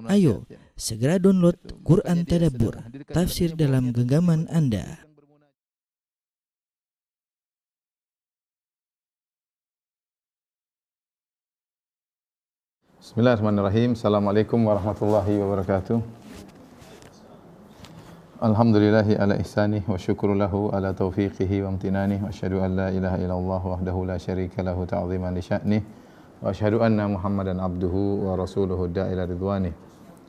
Ayo, segera download Quran Tadabbur, tafsir dalam genggaman Anda. Bismillahirrahmanirrahim. Assalamualaikum warahmatullahi wabarakatuh. Alhamdulillahi ala ihsanih wa syukru lahu ala taufiqihi wa amtinanih wa asyhadu an la ilaha illallah wahdahu la syarika lahu ta'ziman li sya'nih wa asyhadu anna Muhammadan abduhu wa rasuluhu da'ila ridwanih.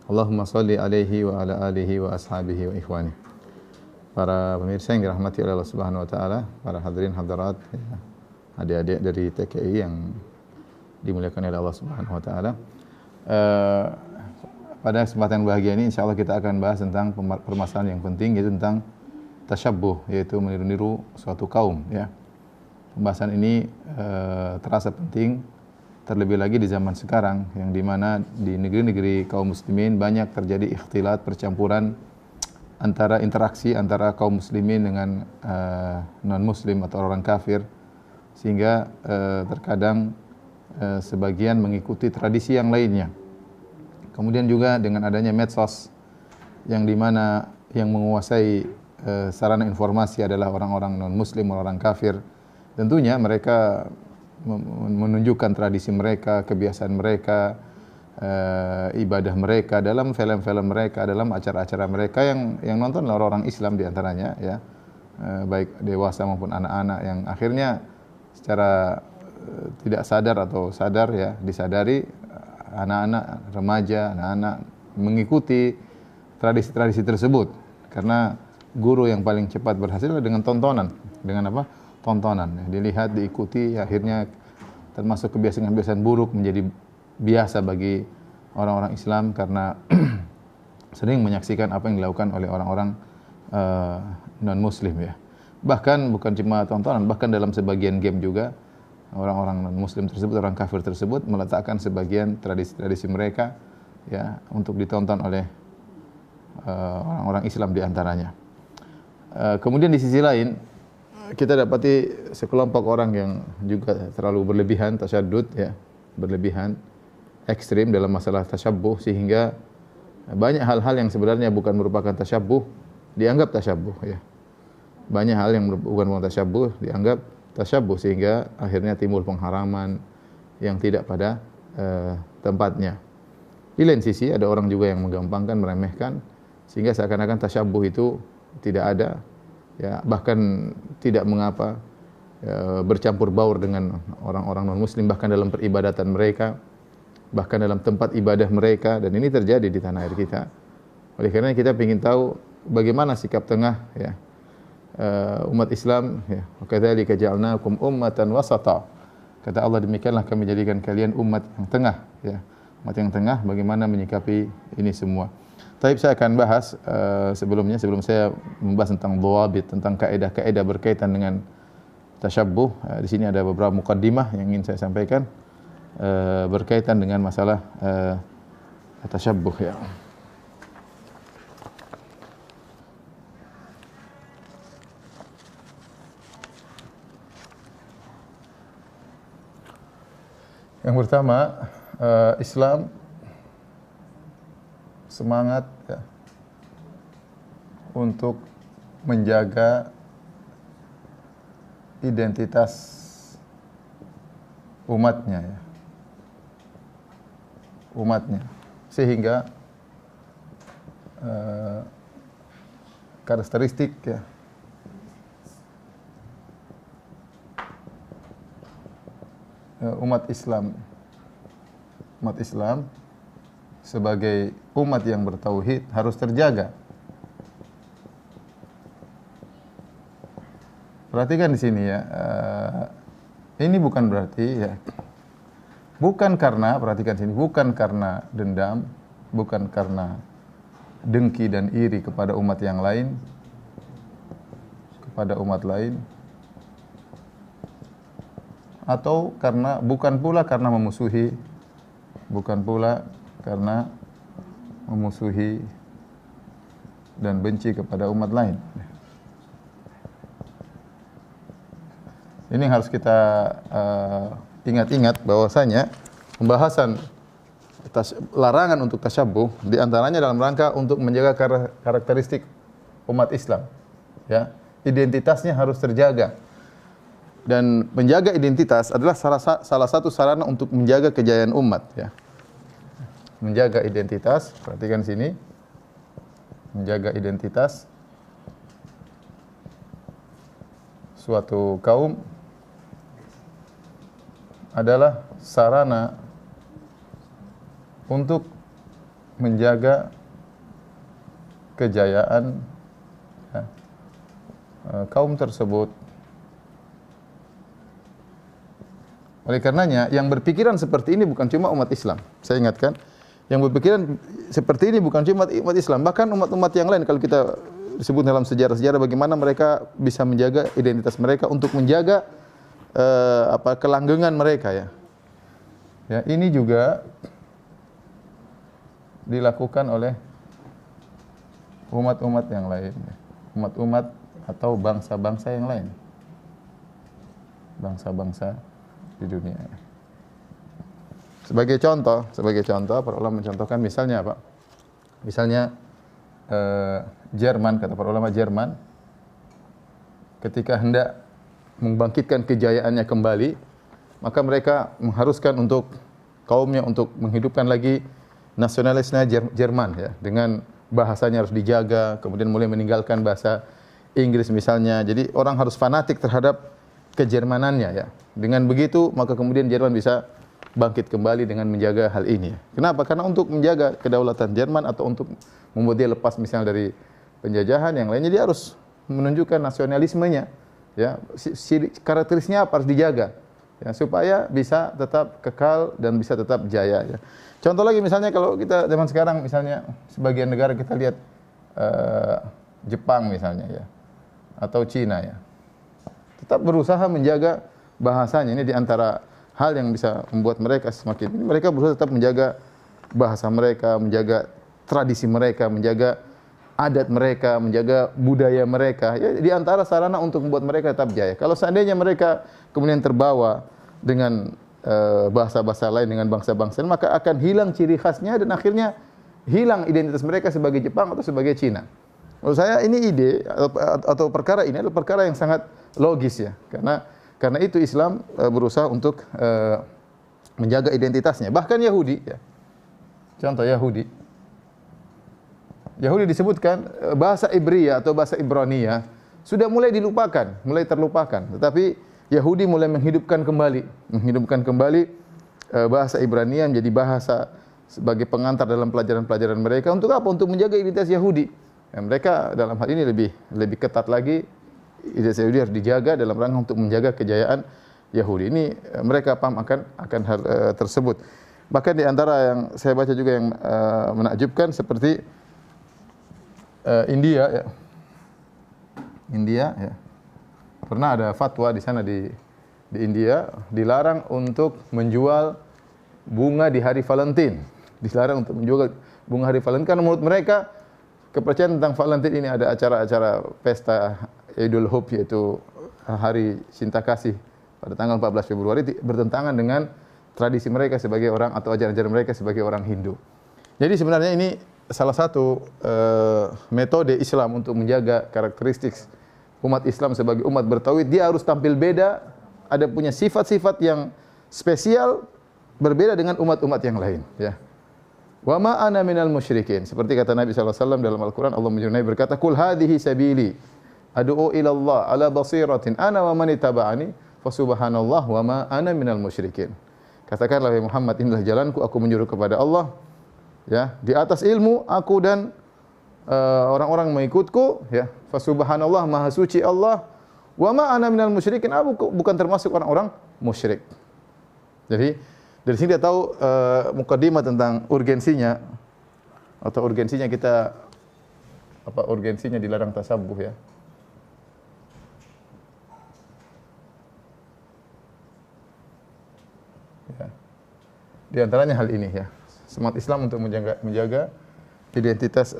Allahumma salli alaihi wa ala alihi wa ashabihi wa ikhwani. Para pemirsa yang dirahmati oleh Allah Subhanahu wa taala, para hadirin hadirat, adik-adik dari TKI yang dimuliakan oleh Allah Subhanahu wa taala. Pada kesempatan bahagia ini insyaallah kita akan bahas tentang permasalahan yang penting, yaitu tentang tasyabbuh, yaitu meniru-niru suatu kaum, ya. Pembahasan ini terasa penting terlebih lagi di zaman sekarang yang dimana di negeri-negeri kaum muslimin banyak terjadi ikhtilat, percampuran antara interaksi antara kaum muslimin dengan non muslim atau orang kafir, sehingga terkadang sebagian mengikuti tradisi yang lainnya. Kemudian juga dengan adanya medsos yang dimana yang menguasai sarana informasi adalah orang-orang non muslim, orang kafir, tentunya mereka menunjukkan tradisi mereka, kebiasaan mereka, ibadah mereka dalam film-film mereka, dalam acara-acara mereka yang nonton orang-orang Islam diantaranya, ya, baik dewasa maupun anak-anak, yang akhirnya secara tidak sadar atau sadar, ya, disadari anak-anak remaja, anak-anak mengikuti tradisi-tradisi tersebut, karena guru yang paling cepat berhasil dengan tontonan. Dengan apa? Tontonan, ya, dilihat, diikuti, akhirnya termasuk kebiasaan-kebiasaan buruk menjadi biasa bagi orang-orang Islam karena sering menyaksikan apa yang dilakukan oleh orang-orang non muslim, ya. Bahkan bukan cuma tontonan, bahkan dalam sebagian game juga orang-orang non muslim tersebut, orang kafir tersebut meletakkan sebagian tradisi-tradisi mereka, ya, untuk ditonton oleh orang-orang Islam diantaranya. Kemudian di sisi lain kita dapati sekelompok orang yang juga terlalu berlebihan, tasyaddud, ya, berlebihan, ekstrim dalam masalah tasyabbuh, sehingga banyak hal-hal yang sebenarnya bukan merupakan tasyabbuh dianggap tasyabbuh, ya. Banyak hal yang bukan merupakan tasyabbuh dianggap tasyabbuh, sehingga akhirnya timbul pengharaman yang tidak pada tempatnya. Di lain sisi ada orang juga yang menggampangkan, meremehkan, sehingga seakan-akan tasyabbuh itu tidak ada, ya, bahkan tidak mengapa, ya, bercampur baur dengan orang-orang non muslim, bahkan dalam peribadatan mereka, bahkan dalam tempat ibadah mereka, dan ini terjadi di tanah air kita. Oleh karena kita ingin tahu bagaimana sikap tengah, ya, umat Islam, ya. Wa kadzalika ja'alnakum ummatan wasata. Kata Allah, demikianlah kami jadikan kalian umat yang tengah, ya. Umat yang tengah, bagaimana menyikapi ini semua. Tapi saya akan bahas sebelum saya membahas tentang dhawabit, tentang kaidah-kaidah berkaitan dengan tasyabbuh. Di sini ada beberapa muqaddimah yang ingin saya sampaikan berkaitan dengan masalah tasyabbuh, ya. Yang pertama, Islam semangat, ya, untuk menjaga identitas umatnya, ya. Umatnya, sehingga karakteristik, ya, umat Islam sebagai umat yang bertauhid harus terjaga. Perhatikan di sini, ya, ini bukan berarti, ya, bukan karena, perhatikan sini, bukan karena dendam, bukan karena dengki dan iri kepada umat yang lain, atau karena, bukan pula karena memusuhi dan benci kepada umat lain. Ini harus kita ingat-ingat bahwasanya pembahasan larangan untuk tasyabbuh di antaranya dalam rangka untuk menjaga karakteristik umat Islam. Ya, identitasnya harus terjaga. Dan menjaga identitas adalah salah satu sarana untuk menjaga kejayaan umat, ya. Menjaga identitas, perhatikan sini. Menjaga identitas suatu kaum adalah sarana untuk menjaga kejayaan, ya, kaum tersebut. Oleh karenanya, yang berpikiran seperti ini bukan cuma umat Islam. Saya ingatkan, yang berpikiran seperti ini bukan cuma umat Islam, bahkan umat-umat yang lain. Kalau kita disebut dalam sejarah-sejarah bagaimana mereka bisa menjaga identitas mereka untuk menjaga kelanggengan mereka, ya. Ya, ini juga dilakukan oleh umat-umat yang lain, umat-umat atau bangsa-bangsa yang lain, bangsa-bangsa di dunia. Sebagai contoh, para ulama mencontohkan misalnya apa? Misalnya Jerman, kata para ulama Jerman, ketika hendak membangkitkan kejayaannya kembali, maka mereka mengharuskan untuk kaumnya untuk menghidupkan lagi nasionalisme Jerman, ya, dengan bahasanya harus dijaga, kemudian mulai meninggalkan bahasa Inggris misalnya. Jadi orang harus fanatik terhadap kejermanannya, ya. Dengan begitu maka kemudian Jerman bisa bangkit kembali dengan menjaga hal ini. Kenapa? Karena untuk menjaga kedaulatan Jerman atau untuk membuat dia lepas misalnya dari penjajahan yang lainnya, dia harus menunjukkan nasionalismenya, ya. Karakteristiknya apa harus dijaga, ya, supaya bisa tetap kekal dan bisa tetap jaya, ya. Contoh lagi misalnya kalau kita zaman sekarang misalnya sebagian negara kita lihat Jepang misalnya, ya, atau Cina, ya, tetap berusaha menjaga bahasanya. Ini diantara hal yang bisa membuat mereka semakin ini, mereka berusaha tetap menjaga bahasa mereka, menjaga tradisi mereka, menjaga adat mereka, menjaga budaya mereka. Ya, di antara sarana untuk membuat mereka tetap jaya. Kalau seandainya mereka kemudian terbawa dengan bahasa-bahasa lain, dengan bangsa-bangsa lain, maka akan hilang ciri khasnya dan akhirnya hilang identitas mereka sebagai Jepang atau sebagai Cina. Menurut saya ini ide atau perkara ini adalah perkara yang sangat logis, ya. Karena itu Islam berusaha untuk menjaga identitasnya. Bahkan Yahudi, ya. Contoh Yahudi disebutkan bahasa Ibria atau bahasa Ibrania sudah mulai dilupakan, mulai terlupakan. Tetapi Yahudi mulai menghidupkan kembali bahasa Ibrania menjadi bahasa sebagai pengantar dalam pelajaran-pelajaran mereka. Untuk apa? Untuk menjaga identitas Yahudi. Ya, mereka dalam hal ini lebih ketat lagi. Identitas Yahudi harus dijaga dalam rangka untuk menjaga kejayaan Yahudi. Ini mereka paham akan hal tersebut. Bahkan di antara yang saya baca juga yang menakjubkan seperti India, ya. India, ya. Pernah ada fatwa di sana di India dilarang untuk menjual bunga di hari Valentine. Dilarang untuk menjual bunga hari Valentine karena menurut mereka kepercayaan tentang Valentine ini ada acara-acara pesta Idul Hub, yaitu hari cinta kasih pada tanggal 14 Februari, bertentangan dengan tradisi mereka sebagai orang atau ajaran-ajaran mereka sebagai orang Hindu. Jadi sebenarnya ini salah satu metode Islam untuk menjaga karakteristik umat Islam sebagai umat bertauhid. Dia harus tampil beda, ada punya sifat-sifat yang spesial, berbeda dengan umat-umat yang lain, ya. Wa ma ana minal musyrikin. Seperti kata Nabi SAW dalam Al-Quran, Allah menyuruh Nabi berkata, Qul hadhihi sabili ad'u ila Allah ala basiratin ana wa man ittaba'ani fa subhanallah wa ma ana minal musyrikin. Katakanlah wahai Muhammad, inilah jalanku, aku menyuruh kepada Allah, ya, di atas ilmu aku dan orang-orang mengikutku, ya. Fa subhanallah, maha suci Allah, wa ma ana minal musyrikin, aku bukan termasuk orang-orang musyrik. Jadi dari sini dia tahu mukadimah tentang urgensinya kita urgensinya dilarang tasabbuh, ya. Ya. Di antaranya hal ini, ya. Semangat Islam untuk menjaga identitas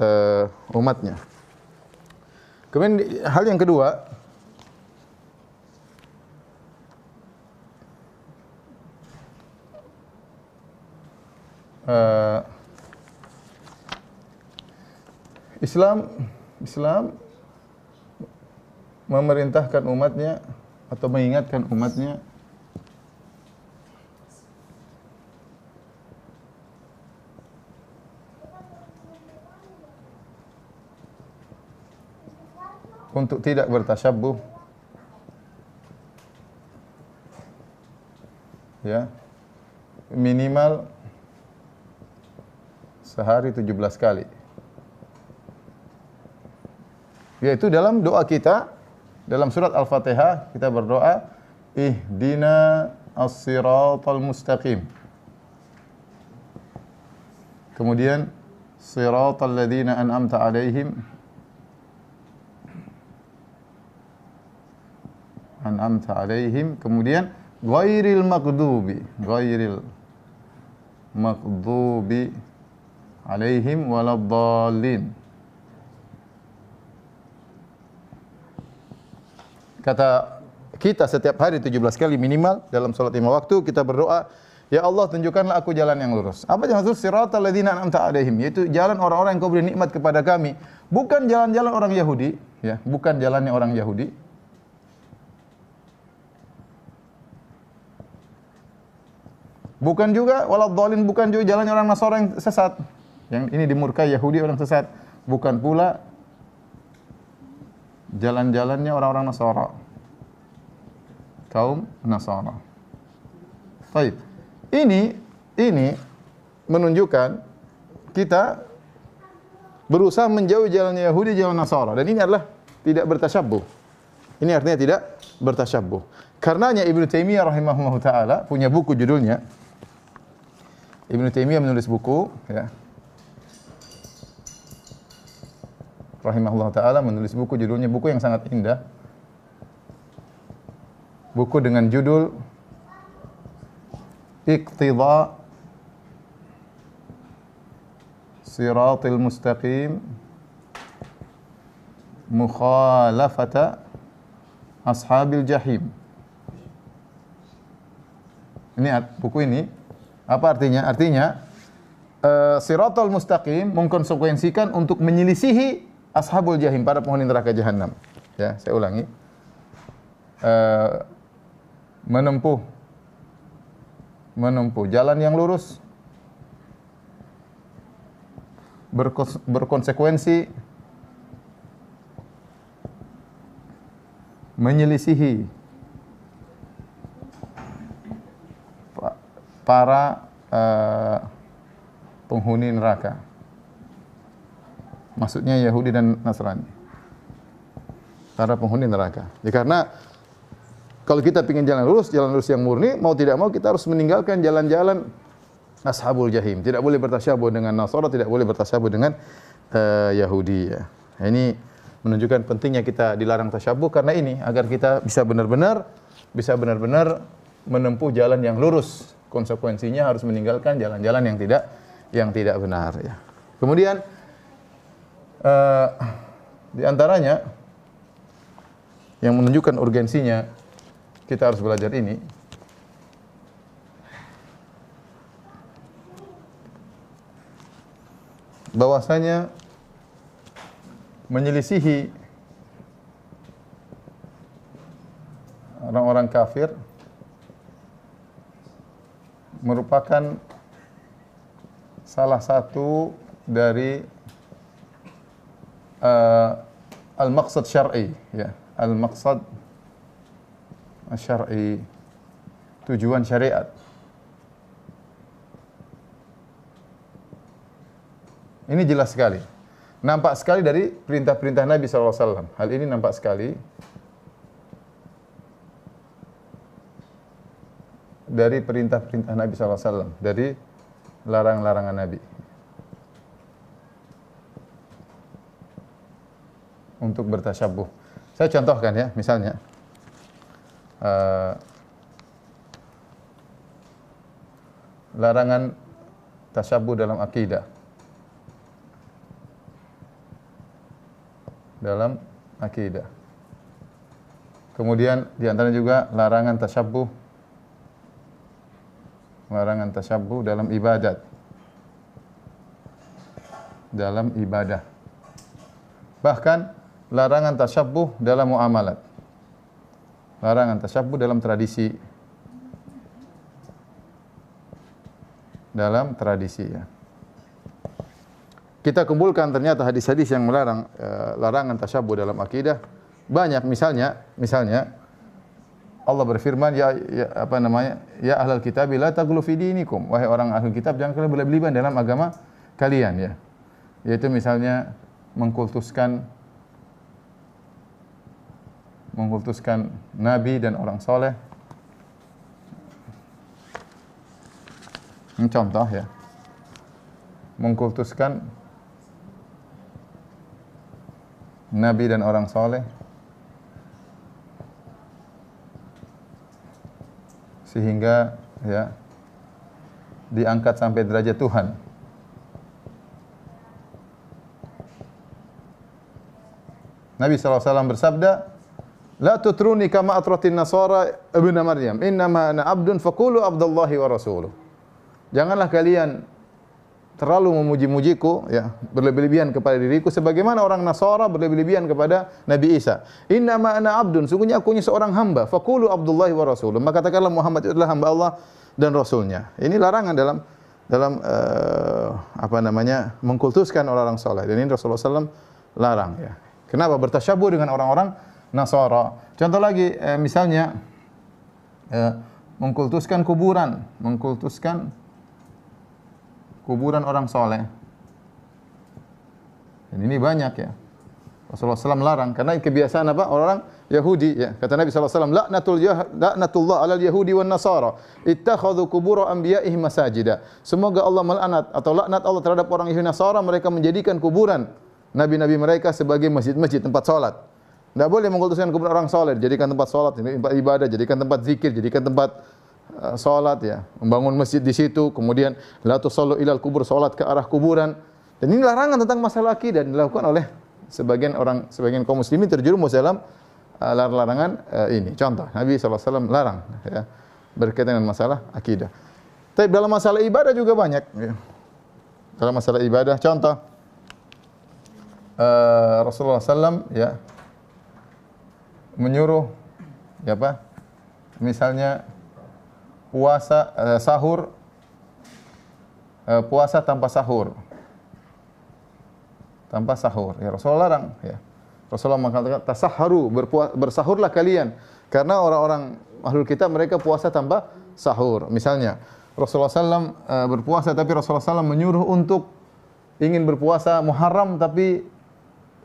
umatnya. Kemudian hal yang kedua, uh, Islam memerintahkan umatnya atau mengingatkan umatnya untuk tidak bertasyabbuh, ya, minimal sehari 17 kali. Yaitu dalam doa kita, dalam surat Al-Fatihah kita berdoa, ihdina as-siratal mustaqim. Kemudian siratal ladzina an'amta 'alaihim kemudian ghairil maghdubi 'alaihim waladdallin. Kata kita setiap hari 17 kali minimal dalam salat 5 waktu kita berdoa, ya Allah tunjukkanlah aku jalan yang lurus. Apa yang maksud siratal ladzina an'amta 'alaihim? Yaitu jalan orang-orang yang Kau beri nikmat kepada kami, bukan jalan-jalan orang Yahudi, ya, bukan jalannya orang Yahudi. Bukan juga waladdallin, bukan juga jalannya orang Nasara yang sesat. Yang ini dimurkai Yahudi, orang sesat. Bukan pula jalan-jalannya orang-orang Nasara, kaum Nasara. Baik. Ini menunjukkan kita berusaha menjauhi jalannya Yahudi, jalan Nasara, dan ini adalah tidak bertasyabbuh. Ini artinya tidak bertasyabbuh. Karenanya Ibnu Taimiyah rahimahullahu taala punya buku judulnya, Ibnu Taimiyah menulis buku, ya, rahimahullah ta'ala menulis buku judulnya, buku yang sangat indah, buku dengan judul Iqtidha Siratil Mustaqim Mukhalafata Ashabil Jahim. Ini buku ini apa artinya? Artinya Siratal Mustaqim mengkonsekuensikan untuk menyelisihi Ashabul Jahim, para penghuni neraka Jahannam. Ya, saya ulangi. Menempuh jalan yang lurus, berkonsekuensi menyelisihi para penghuni neraka. Maksudnya Yahudi dan Nasrani, para penghuni neraka. Ya, karena kalau kita ingin jalan lurus yang murni, mau tidak mau kita harus meninggalkan jalan-jalan Ashabul Jahim. Tidak boleh bertasyabuh dengan Nasara, tidak boleh bertasyabuh dengan Yahudi. Ya. Nah, ini menunjukkan pentingnya kita dilarang tasyabuh karena ini, agar kita bisa benar-benar menempuh jalan yang lurus. Konsekuensinya harus meninggalkan jalan-jalan yang tidak benar. Ya. Kemudian di antaranya yang menunjukkan urgensinya kita harus belajar ini, bahwasanya menyelisihi orang-orang kafir merupakan salah satu dari al-maqsad syar'i, ya, al-maqsad syar'i, tujuan syariat. Ini jelas sekali, nampak sekali dari perintah-perintah Nabi SAW. Hal ini nampak sekali dari perintah-perintah Nabi SAW, dari larangan-larangan Nabi. Untuk bertasyabuh. Saya contohkan ya, misalnya larangan tasyabuh dalam akidah. Dalam akidah. Kemudian di antara juga larangan tasyabuh dalam ibadat. dalam ibadah. Bahkan larangan tasyabbuh dalam muamalat. Larangan tasyabbuh dalam tradisi. Dalam tradisi ya. Kita kumpulkan ternyata hadis-hadis yang melarang larangan tasyabbuh dalam akidah banyak. Misalnya Allah berfirman ya ahlal kitab la taghlu fi dinikum, wahai orang ahlul kitab jangan kalian berlebihan dalam agama kalian ya. Yaitu misalnya mengkultuskan nabi dan orang soleh. Ini contoh ya. Mengkultuskan nabi dan orang soleh sehingga ya diangkat sampai derajat Tuhan. Nabi SAW bersabda, "La tutruni kama atratin nasara ibn Maryam, innama ana abdun faqulu abdullahi wa rasuluh." Janganlah kalian terlalu memuji-mujiku ya, berlebih-lebihan kepada diriku sebagaimana orang Nasara berlebih-lebihan kepada Nabi Isa. Innama ana abdun, sungguhnya aku ini seorang hamba. Faqulu abdullahi wa rasuluh. Maka katakanlah Muhammad itu adalah hamba Allah dan rasulnya. Ini larangan dalam mengkultuskan orang-orang saleh. Dan ini Rasulullah SAW larang ya. Kenapa? Bertasyabuh dengan orang-orang Nasara. Contoh lagi misalnya mengkultuskan kuburan orang soleh. Dan ini banyak ya. Rasulullah SAW larang karena kebiasaan apa? Orang Yahudi ya. Kata Nabi SAW, laknatullah alal Yahudi wan Nasara ittakhadhu qubur anbiya'ihim masajida. Semoga Allah melaknat atau laknat Allah terhadap orang Yahudi Nasara, mereka menjadikan kuburan nabi-nabi mereka sebagai masjid-masjid, tempat salat. Tidak boleh mengkultuskan kuburan orang soleh, jadikan tempat salat, tempat ibadah, jadikan tempat zikir, jadikan tempat salat ya, membangun masjid di situ, kemudian la tusallu ilal kubur, salat ke arah kuburan. Dan ini larangan tentang masalah akidah dilakukan oleh sebagian kaum muslimin terjerumus dalam larangan ini. Contoh, Nabi SAW larang ya, berkaitan dengan masalah akidah. Tapi dalam masalah ibadah juga banyak ya. Dalam masalah ibadah, contoh Rasulullah SAW ya menyuruh ya apa? Misalnya puasa tanpa sahur. Tanpa sahur. Ya Rasulullah larang ya. Rasulullah mengatakan tasahharu, bersahurlah kalian. Karena orang-orang ahlul kitab mereka puasa tanpa sahur. Misalnya Rasulullah SAW berpuasa tapi Rasulullah SAW menyuruh untuk ingin berpuasa Muharram tapi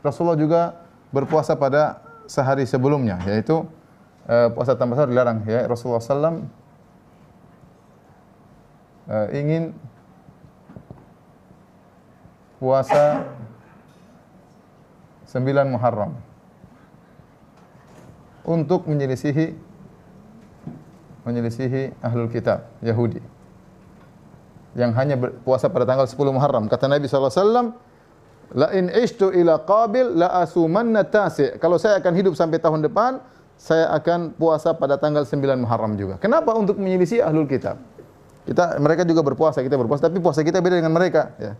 Rasulullah juga berpuasa pada sehari sebelumnya, yaitu puasa tanpa sahur dilarang ya. Rasulullah SAW ingin puasa 9 Muharram untuk menyelisihi ahlul kitab Yahudi yang hanya berpuasa pada tanggal 10 Muharram. Kata Nabi SAW, la in ishtu ila qabil la asumanna tasi'. Kalau saya akan hidup sampai tahun depan, saya akan puasa pada tanggal 9 Muharram juga. Kenapa? Untuk menyelisihi ahlul kitab. Mereka juga berpuasa, kita berpuasa, tapi puasa kita beda dengan mereka ya.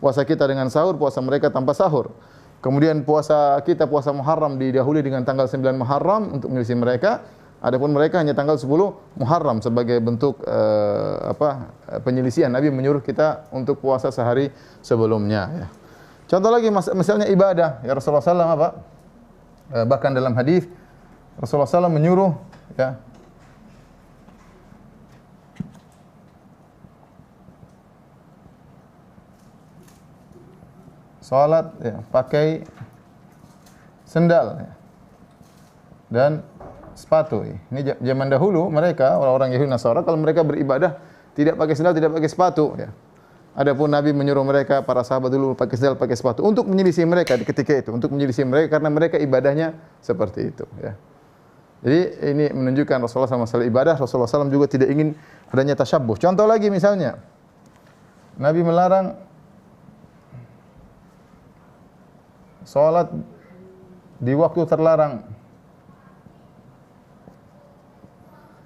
Puasa kita dengan sahur, puasa mereka tanpa sahur. Kemudian puasa Muharram didahului dengan tanggal 9 Muharram untuk menyelisihi mereka. Adapun mereka hanya tanggal 10 Muharram sebagai bentuk penyelisihan. Nabi menyuruh kita untuk puasa sehari sebelumnya ya. Contoh lagi misalnya ibadah. Ya Rasulullah SAW bahkan dalam hadis Rasulullah SAW menyuruh ya salat ya, pakai sendal ya, dan sepatu. Ini zaman dahulu mereka orang-orang Yahudi Nasara kalau mereka beribadah tidak pakai sendal, tidak pakai sepatu ya. Adapun Nabi menyuruh mereka, para sahabat dulu pakai sendal, pakai sepatu untuk menyelisih mereka ketika itu, untuk menyelisih mereka karena mereka ibadahnya seperti itu ya. Jadi ini menunjukkan Rasulullah SAW masalah ibadah, Rasulullah SAW juga tidak ingin adanya tasyabbuh. Contoh lagi misalnya Nabi melarang salat di waktu terlarang.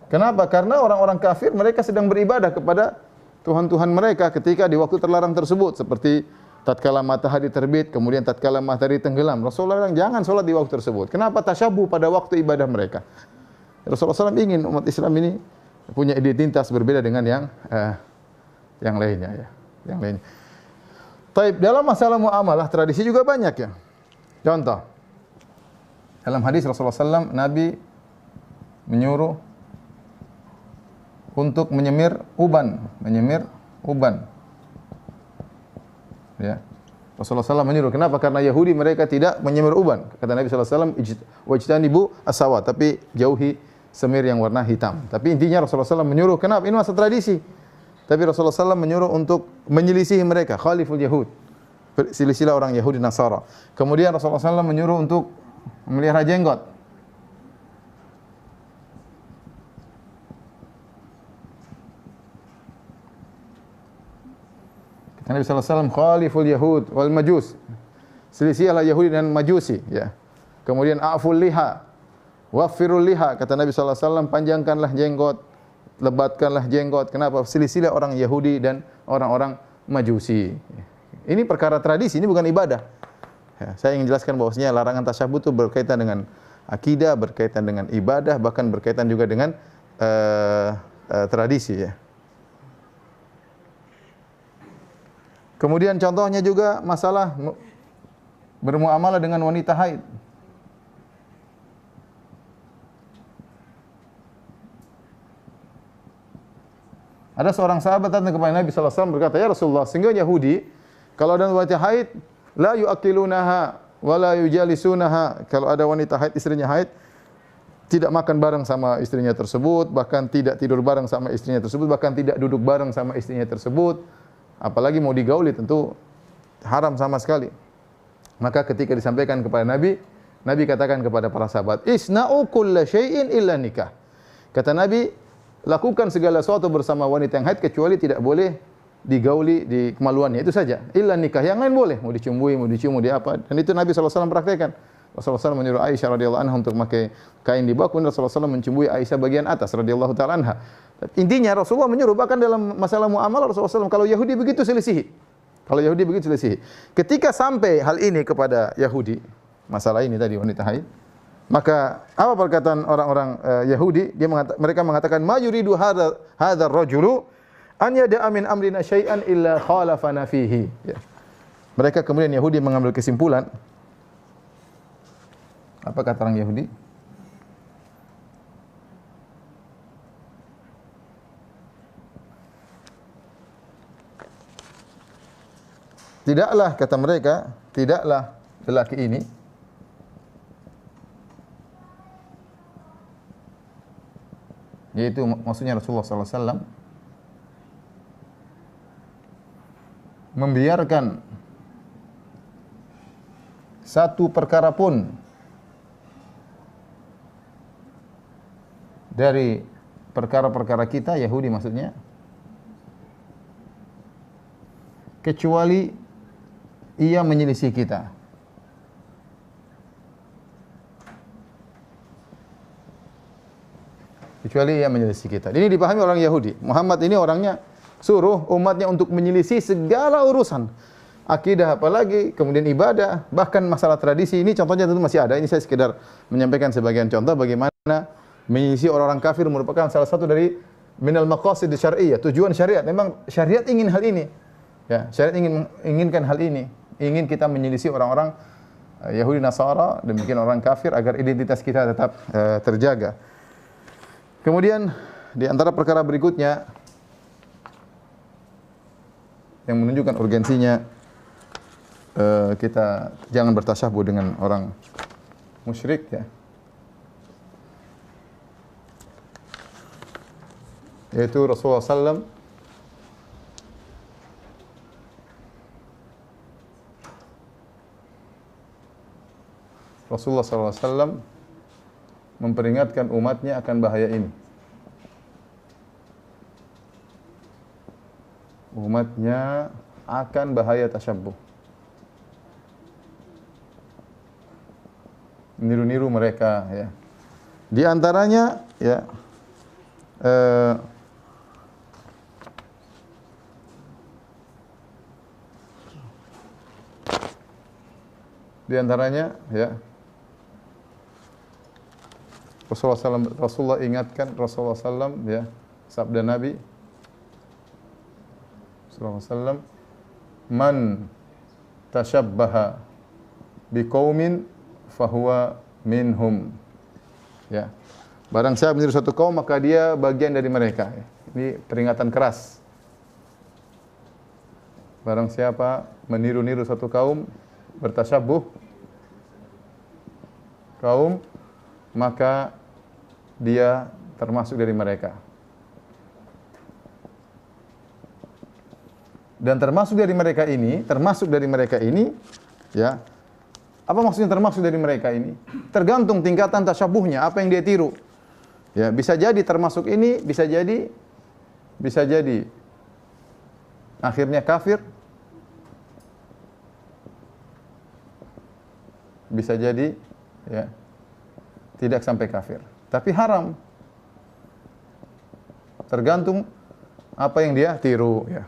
Kenapa? Karena orang-orang kafir mereka sedang beribadah kepada Tuhan-Tuhan mereka ketika di waktu terlarang tersebut, seperti tatkala matahari terbit, kemudian tatkala matahari tenggelam. Rasulullah bilang jangan sholat di waktu tersebut. Kenapa? Tasyabuh pada waktu ibadah mereka. Rasulullah SAW ingin umat Islam ini punya identitas berbeda dengan yang lainnya ya. Yang lainnya. Taib, dalam masalah muamalah tradisi juga banyak ya. Contoh, dalam hadis Rasulullah SAW, Nabi menyuruh untuk menyemir uban. Ya. Rasulullah SAW menyuruh. Kenapa? Karena Yahudi mereka tidak menyemir uban. Kata Nabi SAW, wajtanibu as-sawat, tapi jauhi semir yang warna hitam. Tapi intinya Rasulullah SAW menyuruh. Kenapa? Ini masa tradisi. Tapi Rasulullah SAW menyuruh untuk menyelisihi mereka. Khaliful Yahud. Silsilah orang Yahudi Nasara. Kemudian Rasulullah SAW menyuruh untuk memelihara jenggot. Nabi SAW, khaliful Yahud wal Majus. Selisihilah Yahudi dan Majusi. Ya. Kemudian a'ful liha, waffirul liha. Kata Nabi SAW, panjangkanlah jenggot, lebatkanlah jenggot. Kenapa? Selisihilah orang Yahudi dan orang-orang Majusi. Ini perkara tradisi, ini bukan ibadah. Ya, saya ingin jelaskan bahwasanya larangan tasyabuh itu berkaitan dengan akidah, berkaitan dengan ibadah, bahkan berkaitan juga dengan tradisi. Ya. Kemudian contohnya juga masalah bermuamalah dengan wanita haid. Ada seorang sahabat datang kepada Nabi sallallahu alaihi wasallam berkata, "Ya Rasulullah, sehingga Yahudi kalau ada wanita haid la yuakilunaha wa la yujalisunaha." Kalau ada wanita haid, istrinya haid, tidak makan bareng sama istrinya tersebut, bahkan tidak tidur bareng sama istrinya tersebut, bahkan tidak duduk bareng sama istrinya tersebut. Apalagi mau digauli, tentu haram sama sekali. Maka ketika disampaikan kepada Nabi, Nabi katakan kepada para sahabat, "Isna'u kulla syai'in illa nikah." Kata Nabi, lakukan segala sesuatu bersama wanita yang haid kecuali tidak boleh digauli di kemaluannya, itu saja. Illa nikah, yang lain boleh, mau dicumbui, mau dicium, mau diapa. Dan itu Nabi SAW praktekkan. Rasulullah SAW menyuruh Aisyah radhiyallahu anha untuk memakai kain di bawah, kemudian Rasulullah SAW mencumbui Aisyah bagian atas radhiyallahu taala anha. Intinya Rasulullah menyuruh, bahkan dalam masalah muamalah Rasulullah SAW, kalau Yahudi begitu selisihi. Kalau Yahudi begitu selisihi. Ketika sampai hal ini kepada Yahudi, masalah ini tadi wanita haid, maka apa perkataan orang-orang Yahudi? Mereka mengatakan, "Ma yuridu hadzal rajulu an yada'a min amrina syai'an illa khalafana fihi." Ya. Mereka kemudian Yahudi mengambil kesimpulan. Apa kata orang Yahudi? Tidaklah, kata mereka, tidaklah lelaki ini yaitu maksudnya Rasulullah SAW membiarkan satu perkara pun dari perkara-perkara kita, Yahudi maksudnya, kecuali ia menyelisih kita. Kecuali ia menyelisih kita. Ini dipahami orang Yahudi. Muhammad ini orangnya suruh umatnya untuk menyelisih segala urusan. Akidah apalagi, kemudian ibadah, bahkan masalah tradisi. Ini contohnya tentu masih ada. Ini saya sekedar menyampaikan sebagian contoh bagaimana menyelisih orang-orang kafir merupakan salah satu dari minal maqasid syar'iyyah, tujuan syariat. Memang syariat ingin hal ini. Ya, syariat inginkan hal ini. Ingin kita menyelisih orang-orang Yahudi Nasara, demikian orang kafir, agar identitas kita tetap terjaga. Kemudian di antara perkara berikutnya yang menunjukkan urgensinya kita jangan bertasyabuh dengan orang musyrik, ya. Yaitu Rasulullah SAW SAW memperingatkan umatnya akan bahaya ini. Umatnya akan bahaya tasyabbuh. Niru-niru mereka, ya. Di antaranya, ya, Di antaranya ya Rasulullah ingatkan Rasulullah SAW ya, sabda Nabi SAW, man tashabbaha biqaumin fahuwa minhum. Ya. Barang siapa meniru suatu kaum maka dia bagian dari mereka. Ini peringatan keras. Barang siapa meniru-niru suatu kaum, bertasyabuh kaum, maka dia termasuk dari mereka. Dan termasuk dari mereka ini, ya. Apa maksudnya termasuk dari mereka ini? Tergantung tingkatan tasyabuhnya, apa yang dia tiru. Ya, bisa jadi termasuk ini, bisa jadi akhirnya kafir. Bisa jadi ya tidak sampai kafir, tapi haram. Tergantung apa yang dia tiru ya.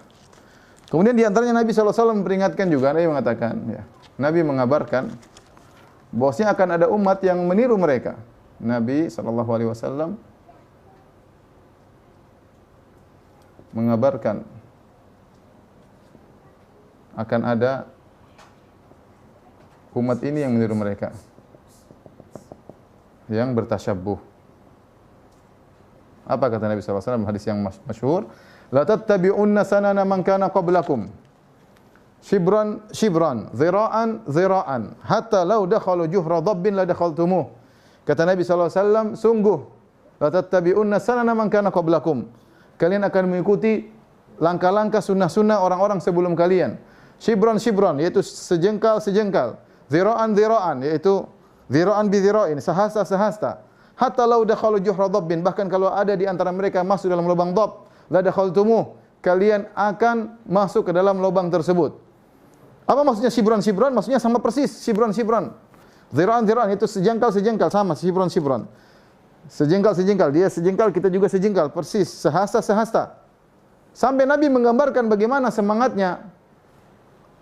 Kemudian di antaranya Nabi SAW memperingatkan juga, Nabi mengatakan ya, Nabi mengabarkan bahwasanya akan ada umat yang meniru mereka. Nabi SAW mengabarkan akan ada umat ini yang meniru mereka, yang bertasyabuh. Apa kata Nabi SAW? Hadis yang masyhur, la tattabi'unna sanana man kana qablakum shibran shibran zira'an zira'an hatta law dakhalu juhra dhabbin la dakhaltumuh. Kata Nabi SAW, sungguh la tattabi'unna sanana man kana qablakum, kalian akan mengikuti langkah-langkah sunnah-sunnah orang-orang sebelum kalian. Shibran shibran, yaitu sejengkal sejengkal, zira'an zira'an, yaitu zira'an bi zira'in, sehasta sehasta. Hatta law dakhalu juhra dhabbin, bahkan kalau ada di antara mereka masuk dalam lubang dhab, la dakhaltumuh, kalian akan masuk ke dalam lubang tersebut. Apa maksudnya shibran-shibran? Maksudnya sama persis shibran-shibran. Zira'an-zira'an itu sejengkal-sejengkal, sama shibran-shibran. Sejengkal-sejengkal, dia sejengkal, kita juga sejengkal, persis, sehasta-sehasta. Sampai Nabi menggambarkan bagaimana semangatnya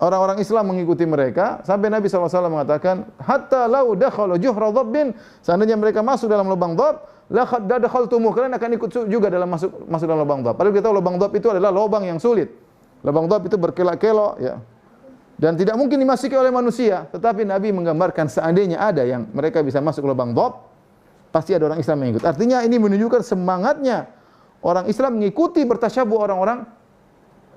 orang-orang Islam mengikuti mereka, sampai Nabi SAW mengatakan, hatta law dakhalu juhra dhabbin, seandainya mereka masuk dalam lubang dhab, la dakhaltumuh, kalian akan ikut juga dalam masuk dalam lubang dhab. Padahal kita tahu lubang dhab itu adalah lubang yang sulit. Lubang dhab itu berkelok-kelok ya. Dan tidak mungkin dimasuki oleh manusia, tetapi Nabi menggambarkan seandainya ada yang mereka bisa masuk lubang dhab, pasti ada orang Islam yang ikut. Artinya ini menunjukkan semangatnya orang Islam mengikuti bertasyabuh orang-orang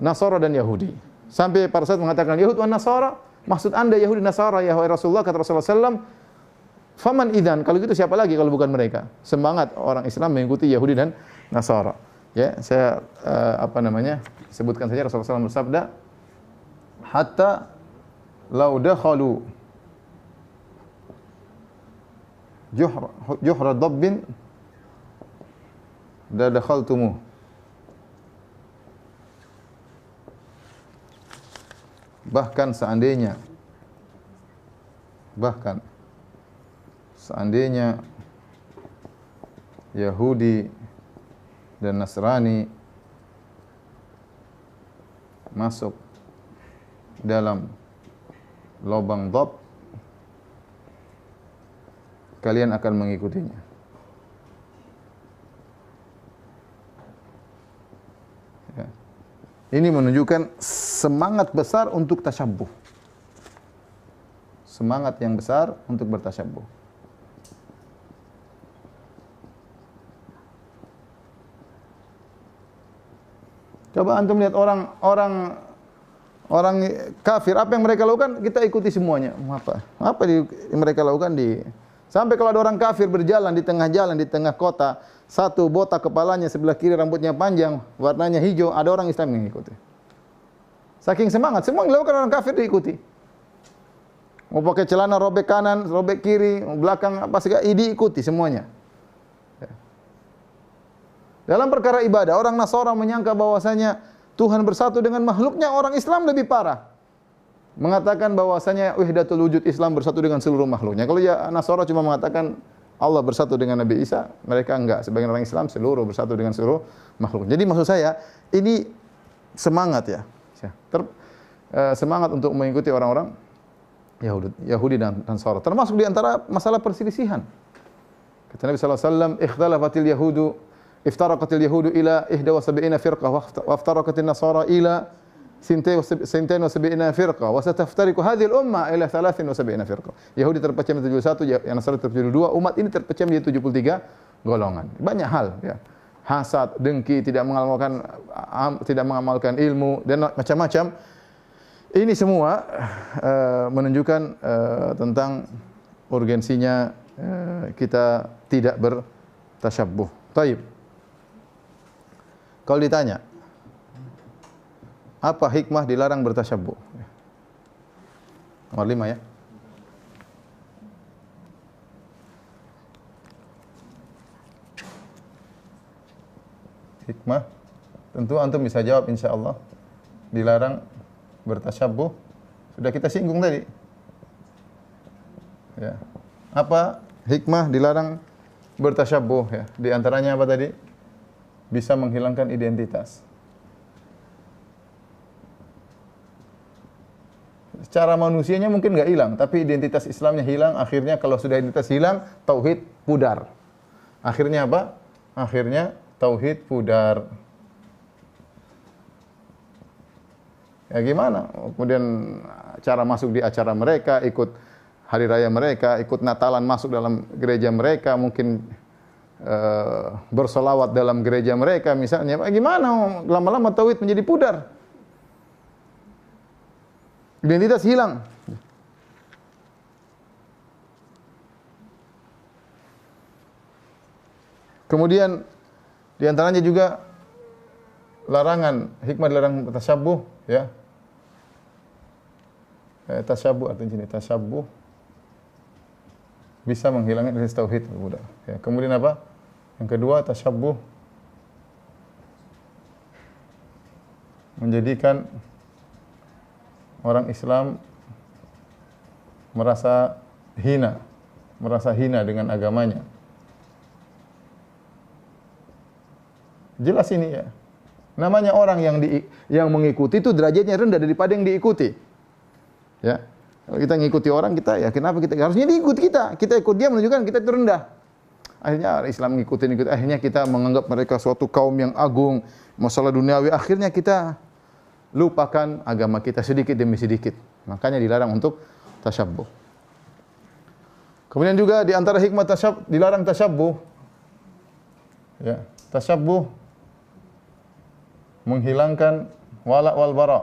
Nasara dan Yahudi. Sampai para sahabat mengatakan, Yahud wa Nasara, maksud anda Yahudi Nasara ya Rasulullah, kata Rasulullah SAW, faman idzan, kalau gitu siapa lagi kalau bukan mereka? Semangat orang Islam mengikuti Yahudi dan Nasara. Ya, saya sebutkan saja Rasulullah SAW bersabda, hatta law dakhalu juhra dhabbin la dakhaltumuh. Bahkan seandainya Yahudi dan Nasrani masuk dalam lubang dhab, kalian akan mengikutinya. Ya. Ini menunjukkan semangat besar untuk tasyabuh. Semangat yang besar untuk bertasyabuh. Coba antum lihat orang kafir, apa yang mereka lakukan kita ikuti semuanya. Apa mereka lakukan sampai kalau ada orang kafir berjalan di tengah jalan, di tengah kota, satu botak kepalanya, sebelah kiri rambutnya panjang, warnanya hijau, ada orang Islam yang mengikuti. Saking semangat, semua yang dilakukan orang kafir diikuti. Mau pakai celana robek kanan, robek kiri, belakang apa segala, diikuti semuanya. Ya. Dalam perkara ibadah, orang Nasara menyangka bahwasanya Tuhan bersatu dengan makhluknya, orang Islam lebih parah. Mengatakan bahwasanya wahdatul wujud, Islam bersatu dengan seluruh makhluknya. Kalau ya Nasara cuma mengatakan Allah bersatu dengan Nabi Isa, mereka enggak. Sebagian orang Islam seluruh bersatu dengan seluruh makhluk. Jadi maksud saya, ini semangat ya. Semangat untuk mengikuti orang-orang Yahudi dan Nasara. Termasuk di antara masalah perselisihan. Kata Nabi sallallahu alaihi wasallam, "Ikhtalafatil yahudu iftaraqatil yahudu ila 71 firqah wa iftaraqatin nasara ila 72 firqah wa sataftariqu hadhihi al-ummah ila 73 firqah." Yahudi terpecah menjadi 71, yang Nasara terpecah menjadi 2, umat ini terpecah menjadi 73 golongan. Banyak hal ya. Hasad, dengki, tidak mengamalkan ilmu dan macam-macam. Ini semua menunjukkan tentang urgensinya kita tidak bertasyabbuh. Baik. Kalau ditanya, apa hikmah dilarang bertasyabbuh? Nomor 5 ya. Hikmah, tentu antum bisa jawab insyaallah. Dilarang bertasyabbuh, sudah kita singgung tadi. Ya. Apa hikmah dilarang bertasyabbuh ya? Di antaranya apa tadi? Bisa menghilangkan identitas. Secara manusianya mungkin nggak hilang, tapi identitas Islamnya hilang. Akhirnya kalau sudah identitas hilang, tauhid pudar. Akhirnya apa? Akhirnya tauhid pudar. Ya gimana? Kemudian cara masuk di acara mereka, ikut hari raya mereka, ikut Natalan masuk dalam gereja mereka, mungkin bersolawat dalam gereja mereka misalnya. Gimana? Lama-lama tauhid menjadi pudar. Identitas hilang. Kemudian di antaranya juga larangan, hikmah dilarang tasyabbuh ya. Tasyabbuh artinya ini, tasyabbuh bisa menghilangkan identitas tauhid ya. Kemudian apa? Yang kedua, tasyabbuh menjadikan orang Islam merasa hina dengan agamanya. Jelas ini ya. Namanya orang yang mengikuti itu derajatnya rendah daripada yang diikuti. Ya. Kalau kita ngikuti orang, kita ya kenapa kita harusnya diikut kita? Kita ikut dia menunjukkan kita itu rendah. Akhirnya Islam ngikutin, akhirnya kita menganggap mereka suatu kaum yang agung, masalah duniawi, akhirnya kita lupakan agama kita sedikit demi sedikit. Makanya dilarang untuk tasyabbuh. Kemudian juga di antara hikmah dilarang tasyabbuh. Ya, tasyabbuh menghilangkan wala wal bara.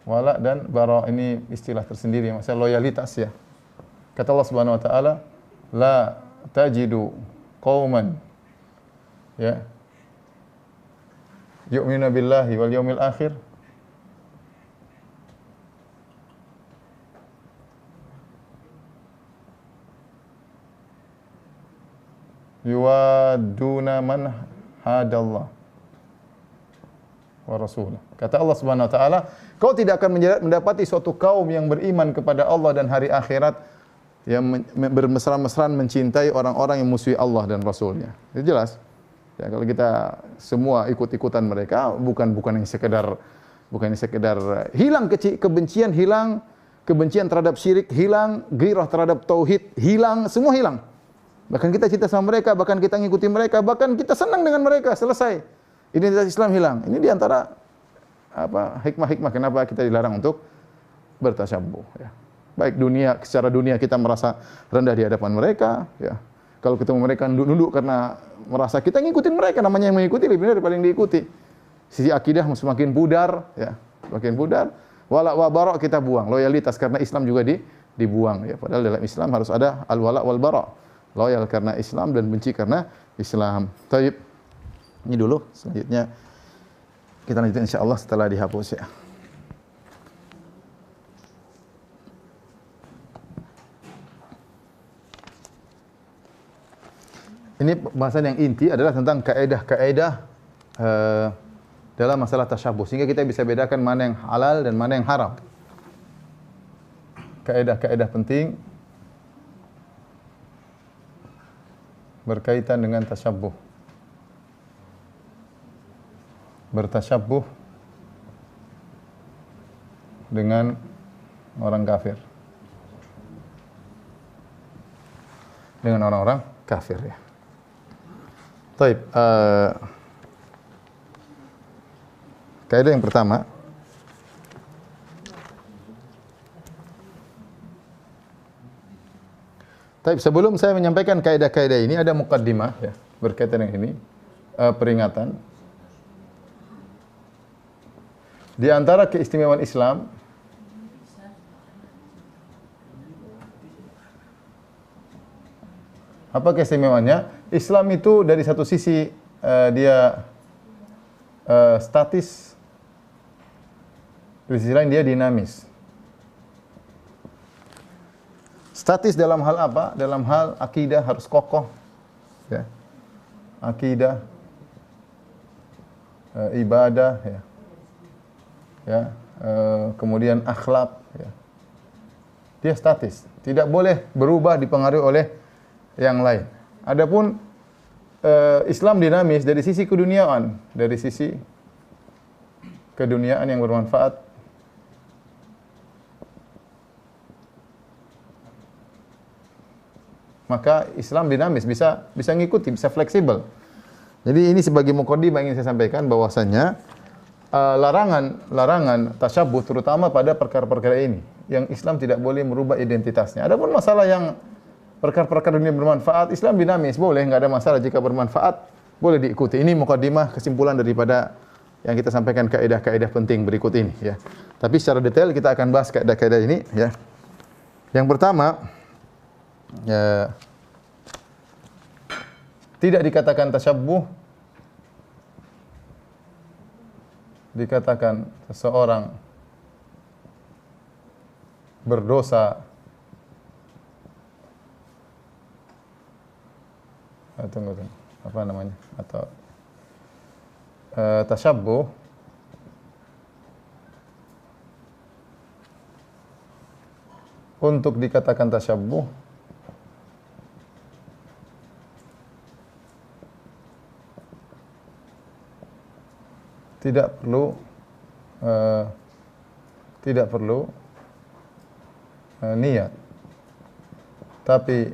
Wala dan bara ini istilah tersendiri, masalah loyalitas ya. Kata Allah Subhanahu wa taala, la tajidu qauman ya yu'minu billahi wal yawmil akhir yuwadduna man hadallah wa rasulah. Kata Allah Subhanahu wa taala, kau tidak akan mendapati suatu kaum yang beriman kepada Allah dan hari akhirat yang bermesra-mesraan mencintai orang-orang yang musuhi Allah dan Rasulnya. Itu jelas. Ya, kalau kita semua ikut-ikutan mereka, bukan yang sekedar hilang kebencian, hilang kebencian terhadap syirik, hilang gairah terhadap tauhid, hilang, semua hilang. Bahkan kita cinta sama mereka, bahkan kita ngikuti mereka, bahkan kita senang dengan mereka, selesai. Identitas Islam hilang. Ini diantara hikmah-hikmah kenapa kita dilarang untuk bertasyabbuh ya. Baik secara dunia kita merasa rendah di hadapan mereka ya. Kalau ketemu mereka nunduk karena merasa kita ngikutin mereka, namanya yang mengikuti lebih benar daripada yang diikuti. Sisi akidah semakin pudar ya, semakin pudar. Wala wa bara kita buang, loyalitas karena Islam juga dibuang ya. Padahal dalam Islam harus ada al wala wal bara. Loyal karena Islam dan benci karena Islam. Baik. Ini dulu, selanjutnya kita lanjutkan insyaallah setelah dihapus ya. Ini bahasan yang inti adalah tentang kaedah-kaedah dalam masalah tasyabbuh, sehingga kita bisa bedakan mana yang halal dan mana yang haram. Kaedah-kaedah penting berkaitan dengan tasyabbuh. Bertasyabbuh dengan orang kafir. Dengan orang-orang kafir ya. Taib, kaidah yang pertama, taib, sebelum saya menyampaikan kaidah-kaidah ini ada muqaddimah ya, berkaitan dengan ini, peringatan. Di antara keistimewaan Islam, apa keistimewaannya? Islam itu dari satu sisi dia statis, di sisi lain dia dinamis. Statis dalam hal apa? Dalam hal akidah harus kokoh, ya. Akidah, ibadah, ya, kemudian akhlak, ya. Dia statis, tidak boleh berubah dipengaruhi oleh yang lain. Adapun Islam dinamis dari sisi keduniaan, dari sisi keduniaan yang bermanfaat. Maka Islam dinamis, bisa ngikuti, bisa fleksibel. Jadi ini sebagai muqaddimah ingin saya sampaikan bahwasanya larangan tasyabbuh terutama pada perkara-perkara ini yang Islam tidak boleh merubah identitasnya. Adapun masalah yang perkara-perkara dunia bermanfaat, Islam dinamis, boleh, enggak ada masalah jika bermanfaat, boleh diikuti. Ini muqaddimah kesimpulan daripada yang kita sampaikan kaidah-kaidah penting berikut ini ya. Tapi secara detail kita akan bahas kaidah-kaidah ini ya. Yang pertama, ya, tidak dikatakan tasyabbuh, dikatakan seseorang berdosa, tunggu, apa namanya, atau tasyabbuh untuk dikatakan tasyabbuh tidak perlu niat, tapi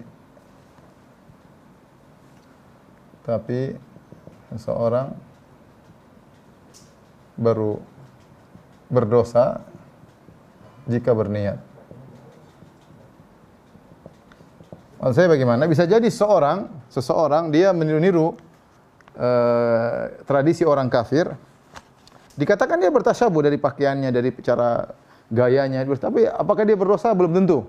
seseorang baru berdosa jika berniat. Maksud saya bagaimana? Bisa jadi seseorang dia meniru tradisi orang kafir, dikatakan dia bertasyabuh dari pakaiannya, dari cara gayanya, tapi apakah dia berdosa? Belum tentu.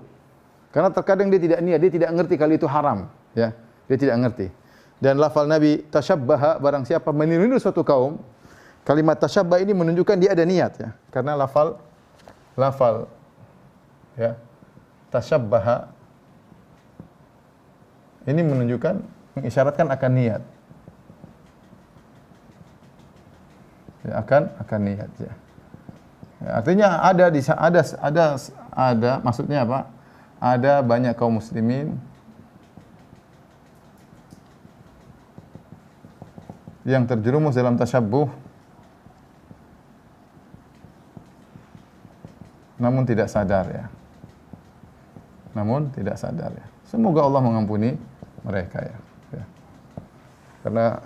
Karena terkadang dia tidak niat, dia tidak ngerti kalau itu haram, ya. Dia tidak ngerti. Dan lafal Nabi tasyabbaha, barang siapa meniru suatu kaum, kalimat tasyabbaha ini menunjukkan dia ada niat ya. Karena lafal ya, tasyabbaha ini menunjukkan, mengisyaratkan akan niat. Ya, akan niat ya. Ya, artinya ada maksudnya apa? Ada banyak kaum muslimin yang terjerumus dalam tasyabbuh namun tidak sadar ya. Semoga Allah mengampuni mereka ya. Karena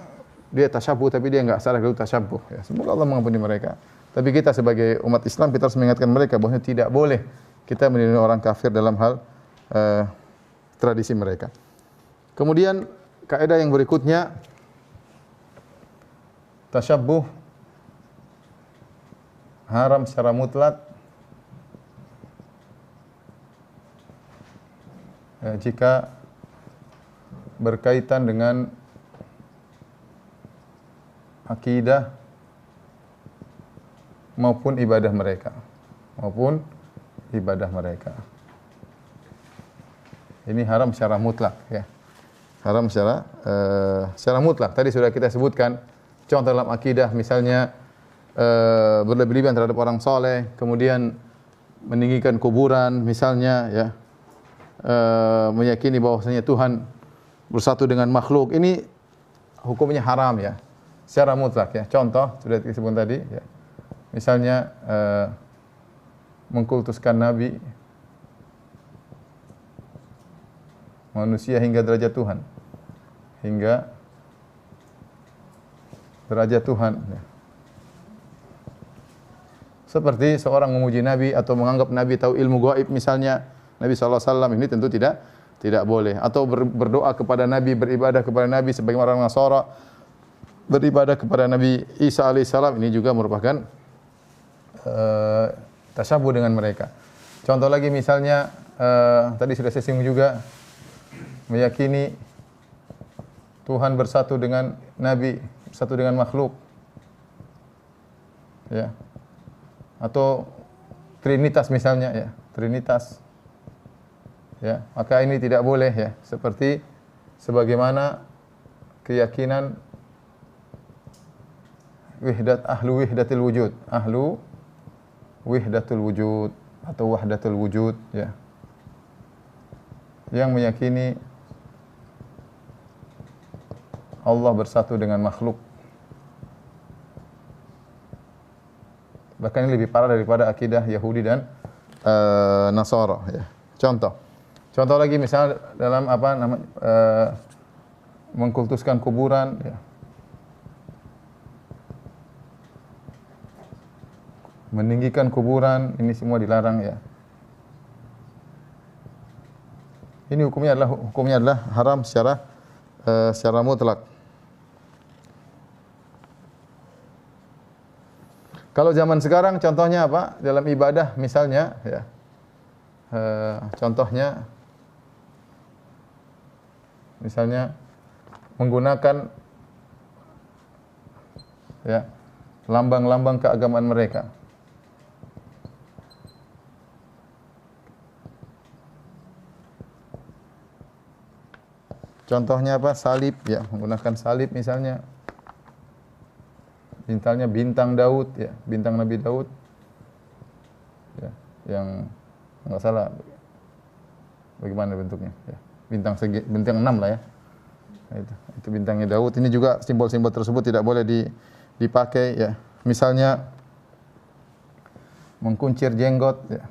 dia tasyabbuh tapi dia enggak sadar kalau tasyabbuh ya. Semoga Allah mengampuni mereka. Tapi kita sebagai umat Islam kita harus mengingatkan mereka bahwa tidak boleh kita meniru orang kafir dalam hal tradisi mereka. Kemudian kaidah yang berikutnya, tasyabbuh haram secara mutlak jika berkaitan dengan akidah maupun ibadah mereka. Ini haram secara mutlak ya. Haram secara mutlak. Tadi sudah kita sebutkan contoh dalam akidah, misalnya berlebih-lebihan terhadap orang soleh, kemudian meninggikan kuburan, misalnya ya, meyakini bahwasanya Tuhan bersatu dengan makhluk, ini hukumnya haram ya, secara mutlak ya. Contoh sudah disebut tadi ya, misalnya mengkultuskan nabi, manusia hingga derajat Tuhan. Hingga derajat Tuhan. Seperti seorang memuji Nabi atau menganggap Nabi tahu ilmu gaib misalnya, Nabi SAW ini tentu tidak boleh. Atau berdoa kepada Nabi, beribadah kepada Nabi sebagai orang Nasara, beribadah kepada Nabi Isa alaihissalam, ini juga merupakan tasyabuh dengan mereka. Contoh lagi misalnya, tadi sudah saya singgung juga, meyakini Tuhan bersatu dengan Nabi, bersatu dengan makhluk, ya, atau Trinitas misalnya, ya, Trinitas, ya, maka ini tidak boleh, ya, seperti sebagaimana keyakinan ahlu wihdatul wujud atau wahdatul wujud, ya, yang meyakini Allah bersatu dengan makhluk. Bahkan ini lebih parah daripada akidah Yahudi dan Nasara, ya. Contoh lagi misalnya dalam mengkultuskan kuburan, ya. Meninggikan kuburan, ini semua dilarang, ya. Ini hukumnya adalah haram secara mutlak. Kalau zaman sekarang contohnya apa? Dalam ibadah misalnya, ya. Contohnya misalnya menggunakan, ya, lambang-lambang keagamaan mereka. Contohnya apa? Salib, ya, menggunakan salib misalnya. Misalnya bintang Daud, ya, bintang Nabi Daud, ya, yang nggak salah, bagaimana bentuknya, ya, bintang 6 lah, ya. Nah, itu bintangnya Daud. Ini juga simbol-simbol tersebut tidak boleh dipakai, ya. Misalnya mengkuncir jenggot, ya.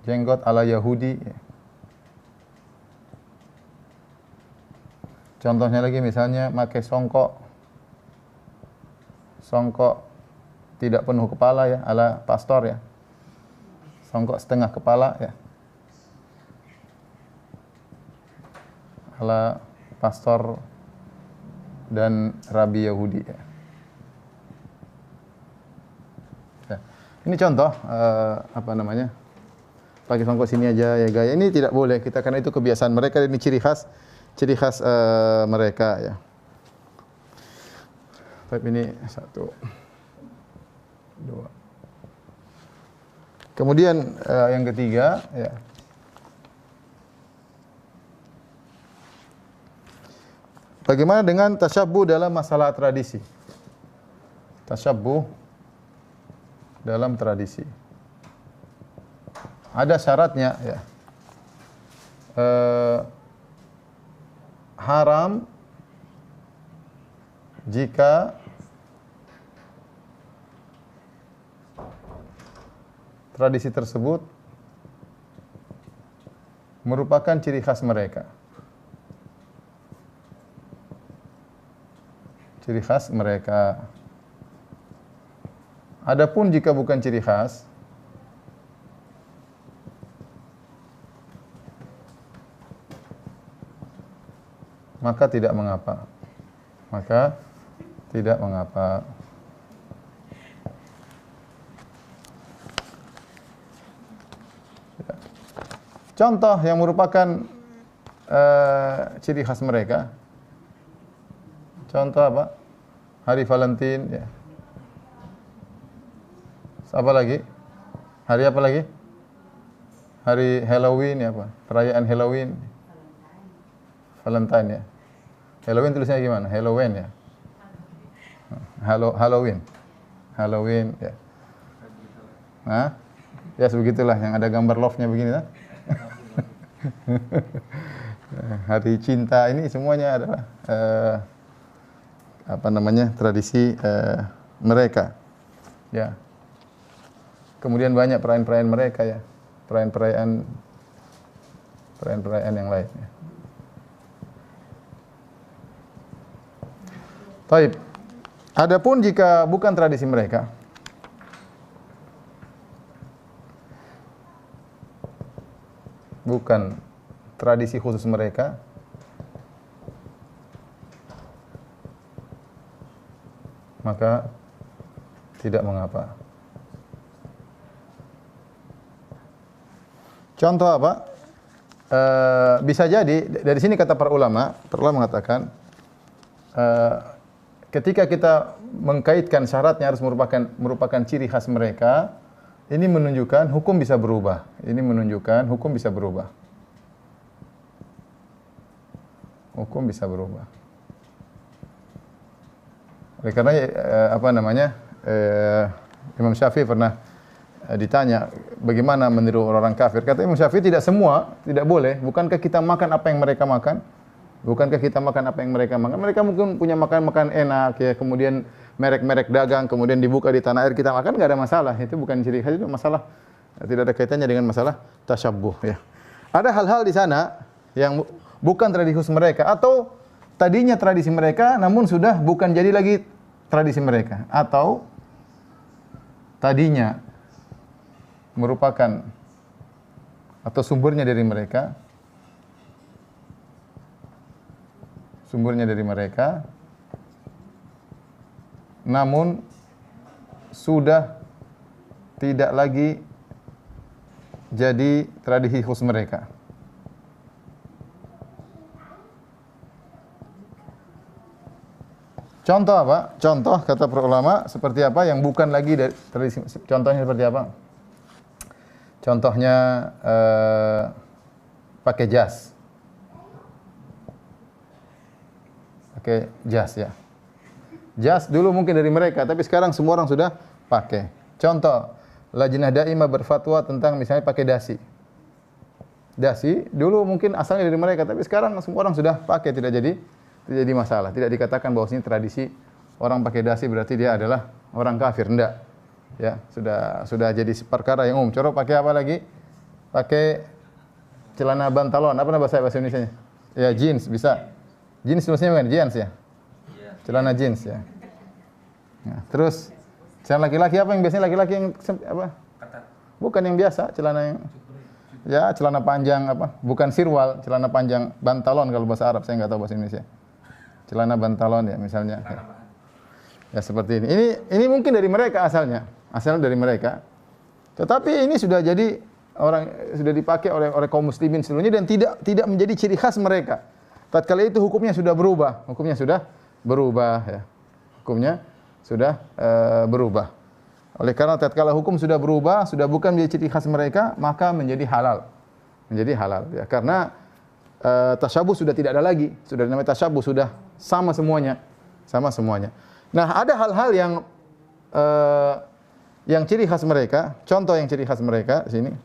Jenggot ala Yahudi, ya. Contohnya lagi misalnya pakai songkok tidak penuh kepala, ya, ala pastor, ya. Songkok setengah kepala, ya, ala pastor dan rabi Yahudi, ya. Ya. Ini contoh pakai songkok sini aja, ya, gaya ini tidak boleh kita, karena itu kebiasaan mereka, ini ciri khas mereka, ya. Tapi ini 1, 2. Kemudian yang ketiga, ya, bagaimana dengan tasyabbuh dalam masalah tradisi? Tasyabbuh dalam tradisi. Ada syaratnya, ya. Haram jika tradisi tersebut merupakan ciri khas mereka. Ciri khas mereka. Adapun jika bukan ciri khas, maka tidak mengapa. Ya. Contoh yang merupakan ciri khas mereka. Contoh apa? Hari Valentine, ya. Apa lagi? Hari apa lagi? Hari Halloween, ya, apa? Perayaan Halloween. Valentine, ya. Halloween tulisnya gimana? Halloween, ya. Halloween, ya. Hah? Ya, sebegitulah yang ada gambar love-nya begini, kan? Hari cinta, ini semuanya adalah tradisi mereka. Ya. Kemudian banyak perayaan-perayaan mereka ya. Perayaan-perayaan yang lain ya. Baik. Adapun jika bukan tradisi mereka, bukan tradisi khusus mereka, maka tidak mengapa. Contoh apa? Bisa jadi dari sini kata para ulama mengatakan ketika kita mengkaitkan syaratnya harus merupakan ciri khas mereka, ini menunjukkan hukum bisa berubah. Ini menunjukkan hukum bisa berubah. Hukum bisa berubah. Oleh karena Imam Syafi'i pernah ditanya bagaimana meniru orang kafir. Kata Imam Syafi'i tidak semua, tidak boleh. Bukankah kita makan apa yang mereka makan? Bukankah kita makan apa yang mereka makan? Mereka mungkin punya makan enak ya, kemudian merek-merek dagang, kemudian dibuka di tanah air kita makan, enggak ada masalah. Itu bukan ciri khas, itu masalah tidak ada kaitannya dengan masalah tasyabbuh ya. Ada hal-hal di sana yang bukan tradisi khusus mereka atau tadinya tradisi mereka namun sudah bukan jadi lagi tradisi mereka, atau tadinya merupakan atau sumbernya dari mereka, namun sudah tidak lagi jadi tradisi khusus mereka. Contoh apa? Contoh kata para ulama seperti apa yang bukan lagi dari tradisi. Contohnya seperti apa? Contohnya pakai jas. Pakai jas ya. Jas dulu mungkin dari mereka, tapi sekarang semua orang sudah pakai. Contoh, Lajnah Daimah berfatwa tentang misalnya pakai dasi. Dasi dulu mungkin asalnya dari mereka, tapi sekarang semua orang sudah pakai, tidak jadi masalah. Tidak dikatakan bahwa ini tradisi orang pakai dasi berarti dia adalah orang kafir, enggak. Ya, sudah jadi perkara yang umum. Coba pakai apa lagi? Pakai celana bantalon. Apa nama bahasa Indonesianya? Ya, jeans bisa. Jeans maksudnya bukan jeans ya? Celana jeans ya. Nah, terus celana laki-laki apa yang biasanya laki-laki yang apa? Bukan yang biasa, celana yang ya celana panjang apa? Bukan sirwal, celana panjang bantalon kalau bahasa Arab, saya enggak tahu bahasa Indonesia. Celana bantalon ya misalnya. Ya seperti ini. Ini mungkin dari mereka asalnya dari mereka. Tetapi ini sudah jadi sudah dipakai oleh kaum muslimin seluruhnya dan tidak menjadi ciri khas mereka. Tatkala itu hukumnya sudah berubah. Ya. Hukumnya sudah berubah. Oleh karena tatkala hukum sudah berubah, sudah bukan menjadi ciri khas mereka, maka menjadi halal. Ya. Karena tasyabuh sudah tidak ada lagi. Sudah namanya tasyabuh, sudah sama semuanya. Nah, ada hal-hal yang ciri khas mereka. Contoh yang ciri khas mereka di sini.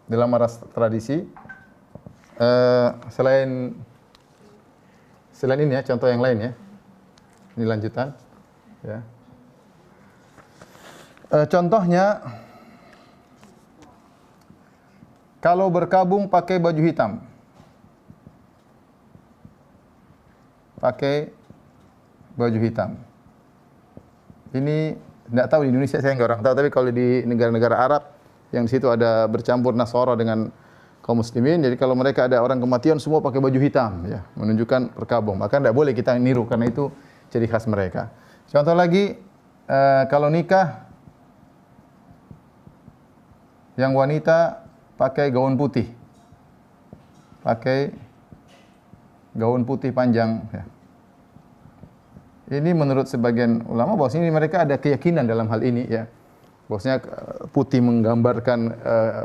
Dalam maras tradisi, selain ini ya, contoh yang lain ya. Ini lanjutan. Ya. Contohnya, kalau berkabung pakai baju hitam. Ini tidak tahu di Indonesia, saya nggak orang tahu, tapi kalau di negara-negara Arab yang di situ ada bercampur Nasara dengan kaum muslimin, jadi kalau mereka ada orang kematian semua pakai baju hitam ya, menunjukkan berkabung. Maka tidak boleh kita niru karena itu ciri khas mereka. Contoh lagi, kalau nikah yang wanita pakai gaun putih. Panjang ya. Ini menurut sebagian ulama bahwa ini mereka ada keyakinan dalam hal ini ya. Bahwasanya putih menggambarkan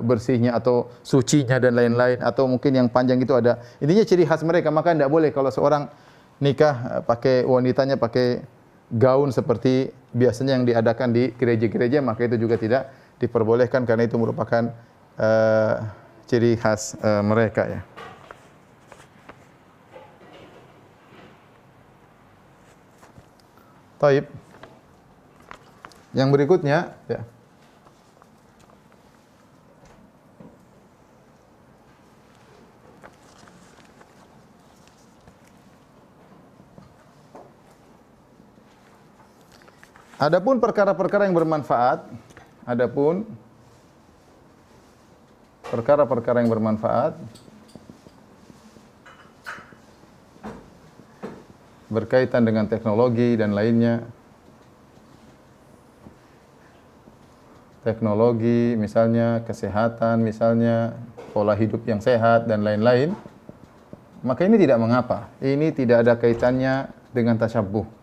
bersihnya atau sucinya dan lain-lain, atau mungkin yang panjang itu ada. Intinya ciri khas mereka, maka tidak boleh kalau seorang nikah wanitanya pakai gaun seperti biasanya yang diadakan di gereja-gereja, maka itu juga tidak diperbolehkan karena itu merupakan ciri khas mereka ya. Taib. Yang berikutnya, ya. Adapun perkara-perkara yang bermanfaat, berkaitan dengan teknologi dan lainnya. Teknologi misalnya, kesehatan misalnya, pola hidup yang sehat dan lain-lain. Maka ini tidak mengapa. Ini tidak ada kaitannya dengan tasyabbuh.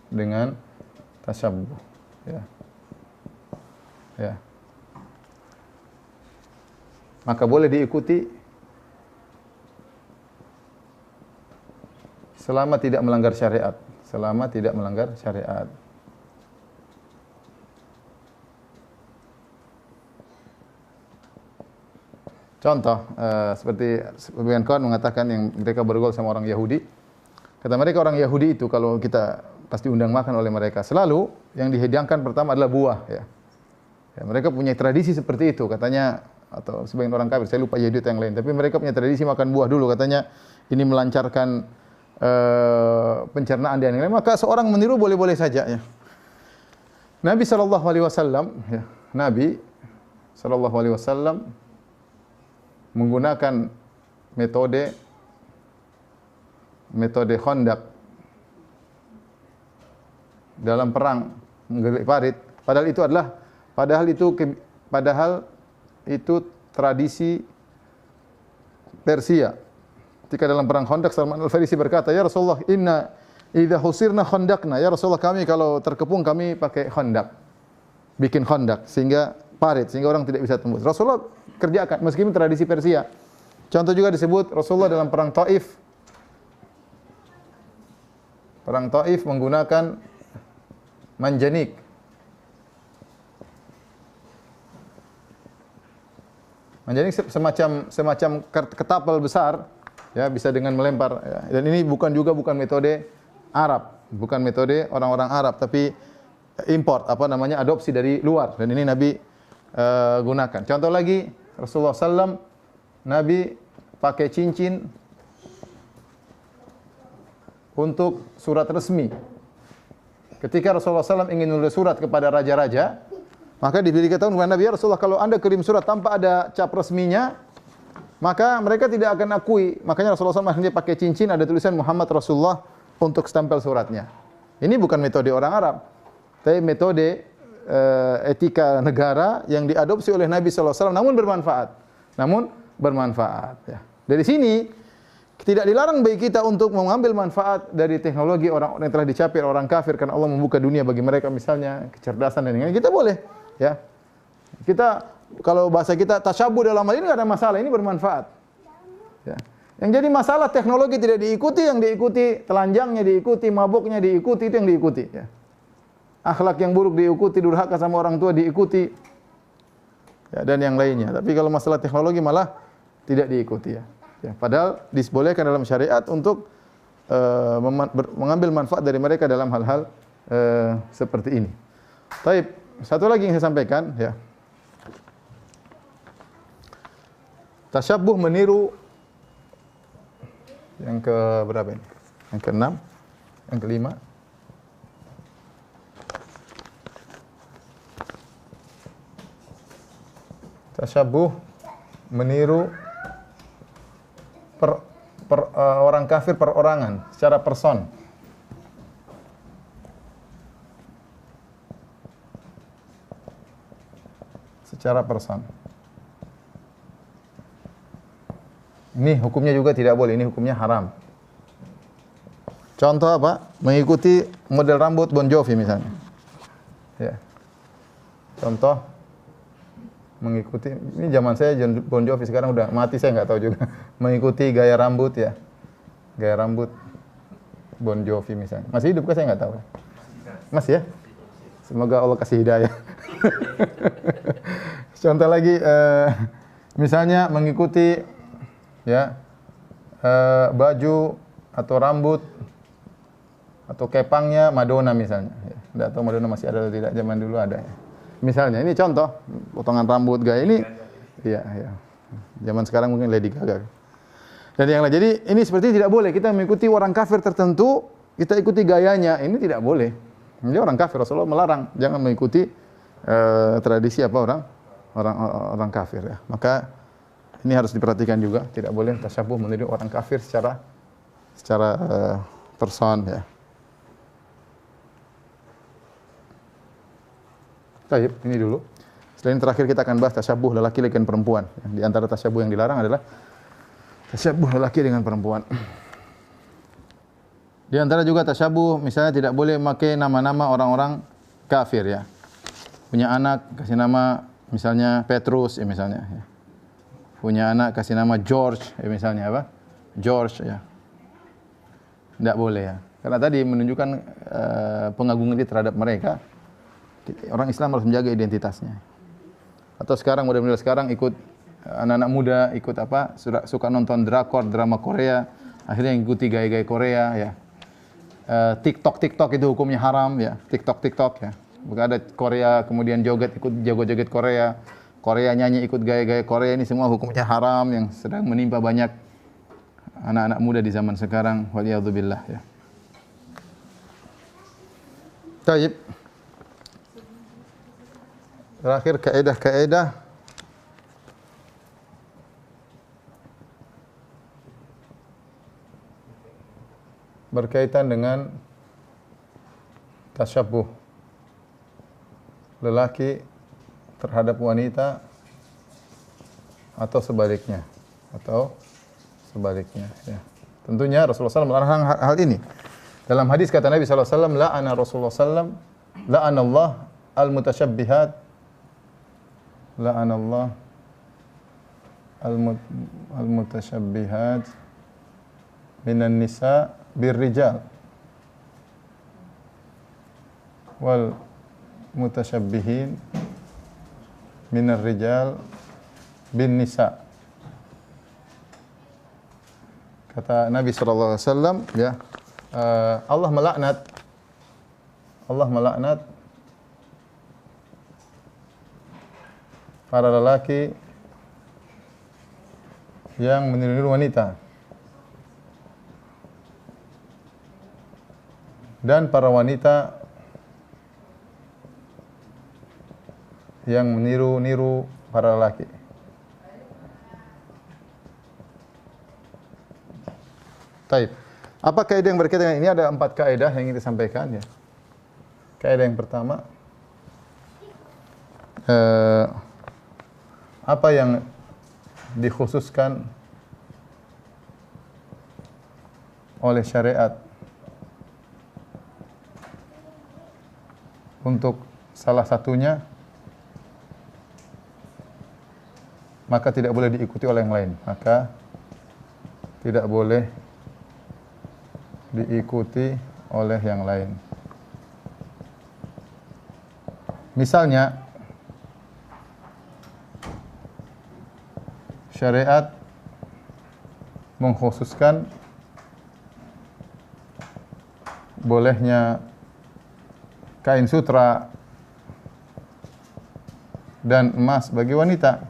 Dengan tasyabbuh, ya. Ya. Maka boleh diikuti selama tidak melanggar syariat, Contoh, seperti sebagian kawan mengatakan yang mereka bergaul sama orang Yahudi. Kata mereka orang Yahudi itu kalau kita pasti undang makan oleh mereka. Selalu yang dihidangkan pertama adalah buah, ya. Ya, mereka punya tradisi seperti itu katanya, atau sebagian orang kafir, saya lupa Yahudi yang lain, tapi mereka punya tradisi makan buah dulu katanya. Ini melancarkan pencernaan dan lain-lain. Maka seorang meniru boleh-boleh saja, ya. Nabi sallallahu alaihi wasallam menggunakan metode Khandaq dalam perang menggelik parit, padahal itu tradisi Persia. Ketika dalam perang Khandaq, Salman Al-Farisi berkata, "Ya Rasulullah, inna idza husirna khandaqna." Ya Rasulullah, kami kalau terkepung kami pakai khandaq. Bikin khandaq sehingga parit, sehingga orang tidak bisa tembus. Rasulullah kerjakan meskipun tradisi Persia. Contoh juga disebut Rasulullah dalam perang Taif. Perang Taif menggunakan manjanik. Manjanik semacam ketapel besar, ya, bisa dengan melempar, ya. Dan ini bukan metode Arab, bukan metode orang-orang Arab, tapi import, adopsi dari luar. Dan ini Nabi gunakan. Contoh lagi, Rasulullah SAW, Nabi pakai cincin untuk surat resmi. Ketika Rasulullah SAW ingin menulis surat kepada raja-raja, maka diberitahu kepada Nabi, "Ya Rasulullah, kalau Anda kirim surat tanpa ada cap resminya, maka mereka tidak akan akui." Makanya Rasulullah SAW akhirnya pakai cincin, ada tulisan Muhammad Rasulullah untuk stempel suratnya. Ini bukan metode orang Arab, tapi metode etika negara yang diadopsi oleh Nabi SAW, namun bermanfaat. Ya. Dari sini tidak dilarang bagi kita untuk mengambil manfaat dari teknologi orang yang telah dicapai orang kafir, karena Allah membuka dunia bagi mereka, misalnya kecerdasan dan lain-lain. Kita boleh, ya. Kita kalau bahasa kita tasyabbuh dalam hal ini enggak ada masalah, ini bermanfaat. Ya. Yang jadi masalah teknologi tidak diikuti, yang diikuti telanjangnya diikuti, mabuknya diikuti, itu yang diikuti, ya. Akhlak yang buruk diikuti, durhaka sama orang tua diikuti, ya, dan yang lainnya. Tapi kalau masalah teknologi malah tidak diikuti, ya. Ya, padahal dibolehkan dalam syariat untuk mengambil manfaat dari mereka dalam hal-hal seperti ini. Baik, satu lagi yang saya sampaikan, ya. Tasyabbuh meniru yang ke berapa ini? Yang ke-6, yang ke-5. Tasyabbuh meniru orang kafir perorangan, secara person. Secara person. Ini hukumnya juga tidak boleh, ini hukumnya haram. Contoh apa? Mengikuti model rambut Bon Jovi misalnya. Ya. Contoh mengikuti, ini zaman saya Bon Jovi, sekarang udah mati, saya nggak tahu juga. Mengikuti gaya rambut, ya, gaya rambut Bon Jovi misalnya. Masih hidup kan, saya nggak tahu. Masih, ya? Semoga Allah kasih hidayah. Contoh lagi, misalnya mengikuti, ya, baju atau rambut atau kepangnya Madonna misalnya. Tidak tahu Madonna masih ada atau tidak, zaman dulu ada. Misalnya ini contoh potongan rambut gaya ini, iya, iya. Zaman sekarang mungkin Lady Gaga. Dan yang lain. Jadi ini seperti tidak boleh kita mengikuti orang kafir tertentu, kita ikuti gayanya. Ini tidak boleh. Ini orang kafir, Rasulullah melarang jangan mengikuti tradisi orang kafir ya. Maka ini harus diperhatikan juga, tidak boleh tasyabuh meniru orang kafir secara person ya. Baik, ini dulu. Selain terakhir kita akan bahas tasyabuh lelaki dengan perempuan. Di antara tasyabuh yang dilarang adalah tasyabuh lelaki dengan perempuan. Di antara juga tasyabuh, misalnya tidak boleh memakai nama-nama orang-orang kafir ya. Punya anak kasih nama misalnya Petrus ya misalnya. Ya. Punya anak kasih nama George ya misalnya apa? George ya. Tidak boleh ya. Karena tadi menunjukkan pengagungan dia terhadap mereka. Orang Islam harus menjaga identitasnya. Atau sekarang mudah-mudahan sekarang ikut anak-anak muda ikut apa? Suka nonton drakor, drama Korea, akhirnya ikuti gaya-gaya Korea ya. TikTok itu hukumnya haram ya. TikTok ya. Bukan ada Korea kemudian joget ikut joget Korea. Korea nyanyi ikut gaya-gaya Korea, ini semua hukumnya haram yang sedang menimpa banyak anak-anak muda di zaman sekarang. Waliyadzubillah ya. Baik. Terakhir kaidah-kaidah berkaitan dengan tasyabuh lelaki terhadap wanita atau sebaliknya ya. Tentunya Rasulullah SAW melarang hal ini. Dalam hadis kata Nabi SAW, la'ana Rasulullah SAW, la'anallah al-mutashabbihat, la'anallah al-mutashabbihat minan nisa birrijal wal mutashabbihin minar rijal bin nisa. Kata Nabi sallallahu alaihi wasallam ya, Allah melaknat para lelaki yang meniru wanita dan para wanita yang meniru para lelaki. Taib. Apa kaidah yang berkaitan dengan ini? Ada 4 kaidah yang ingin disampaikan ya. Kaidah yang pertama, apa yang dikhususkan oleh syariat untuk salah satunya, maka tidak boleh diikuti oleh yang lain. Maka tidak boleh diikuti oleh yang lain. Misalnya, syariat mengkhususkan bolehnya kain sutra dan emas bagi wanita.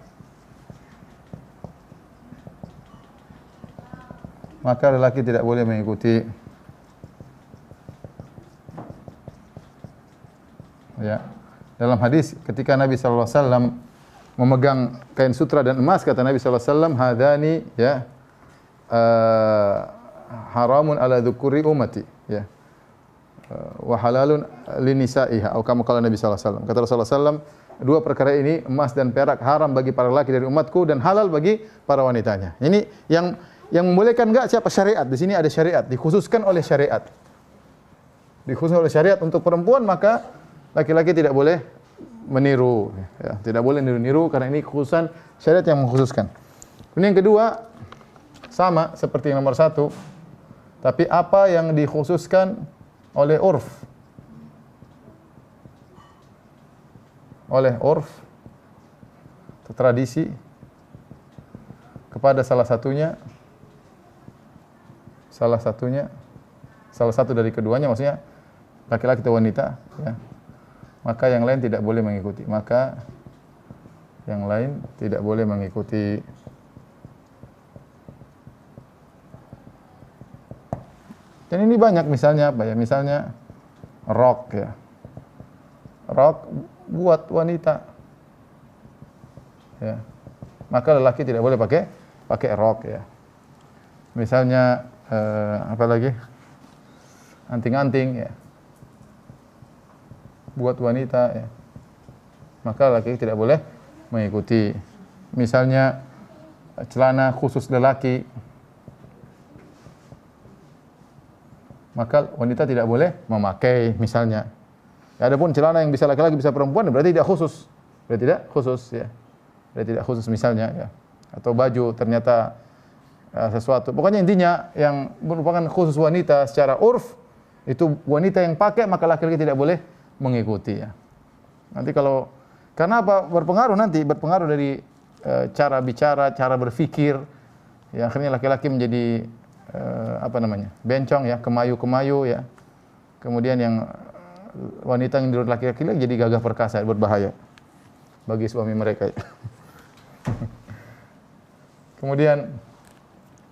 Maka lelaki tidak boleh mengikuti. Ya. Dalam hadis ketika Nabi sallallahu alaihi wasallam memegang kain sutra dan emas, kata Nabi sallallahu alaihi wasallam, hadani ya haramun ala dzukuri ummati ya. Wa halalun linisaiha, atau kama qala Nabi sallallahu alaihi wasallam. Kata Rasulullah sallallahu alaihi wasallam, 2 perkara ini, emas dan perak, haram bagi para lelaki dari umatku dan halal bagi para wanitanya. Ini yang membolehkan enggak siapa? Syariat. Di sini ada syariat, dikhususkan oleh syariat. Dikhususkan oleh syariat untuk perempuan, maka laki-laki tidak boleh meniru ya, tidak boleh niru-niru karena ini khususan syariat yang mengkhususkan. Ini yang kedua, sama seperti yang nomor 1, tapi apa yang dikhususkan oleh urf, tradisi kepada salah satunya, salah satu dari keduanya, maksudnya laki-laki atau wanita, ya, maka yang lain tidak boleh mengikuti. Maka yang lain tidak boleh mengikuti. Dan ini banyak, misalnya apa ya? Misalnya rok, ya. Rok buat wanita. Ya. Maka lelaki tidak boleh pakai rok, ya. Misalnya apa lagi? Anting-anting, ya. Buat wanita, ya. Maka lelaki tidak boleh mengikuti. Misalnya celana khusus lelaki, maka wanita tidak boleh memakai, misalnya. Ya, adapun celana yang bisa laki-laki bisa perempuan berarti tidak khusus. Berarti tidak khusus, ya. Berarti tidak khusus, misalnya, ya. Atau baju ternyata sesuatu. Pokoknya intinya yang merupakan khusus wanita secara urf itu wanita yang pakai, maka laki-laki tidak boleh mengikuti, ya. Nanti kalau karena apa? Berpengaruh dari cara bicara, cara berpikir. Ya, akhirnya laki-laki menjadi bencong, ya, kemayu-kemayu, ya. Kemudian yang wanita yang menurut laki-laki jadi gagah perkasa, berbahaya bagi suami mereka. Kemudian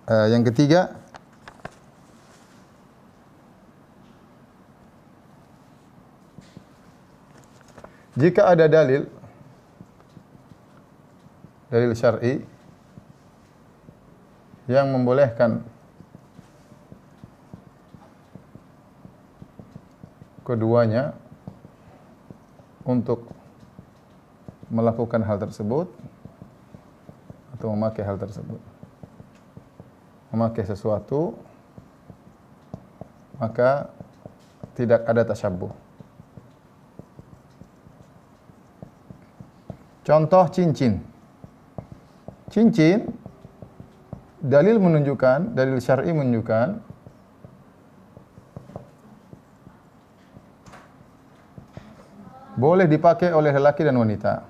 yang ketiga, jika ada dalil syar'i yang membolehkan keduanya untuk melakukan hal tersebut atau memakai hal tersebut, memakai sesuatu, maka tidak ada tasyabbuh. Contoh cincin. Cincin, dalil syar'i menunjukkan boleh dipakai oleh lelaki dan wanita.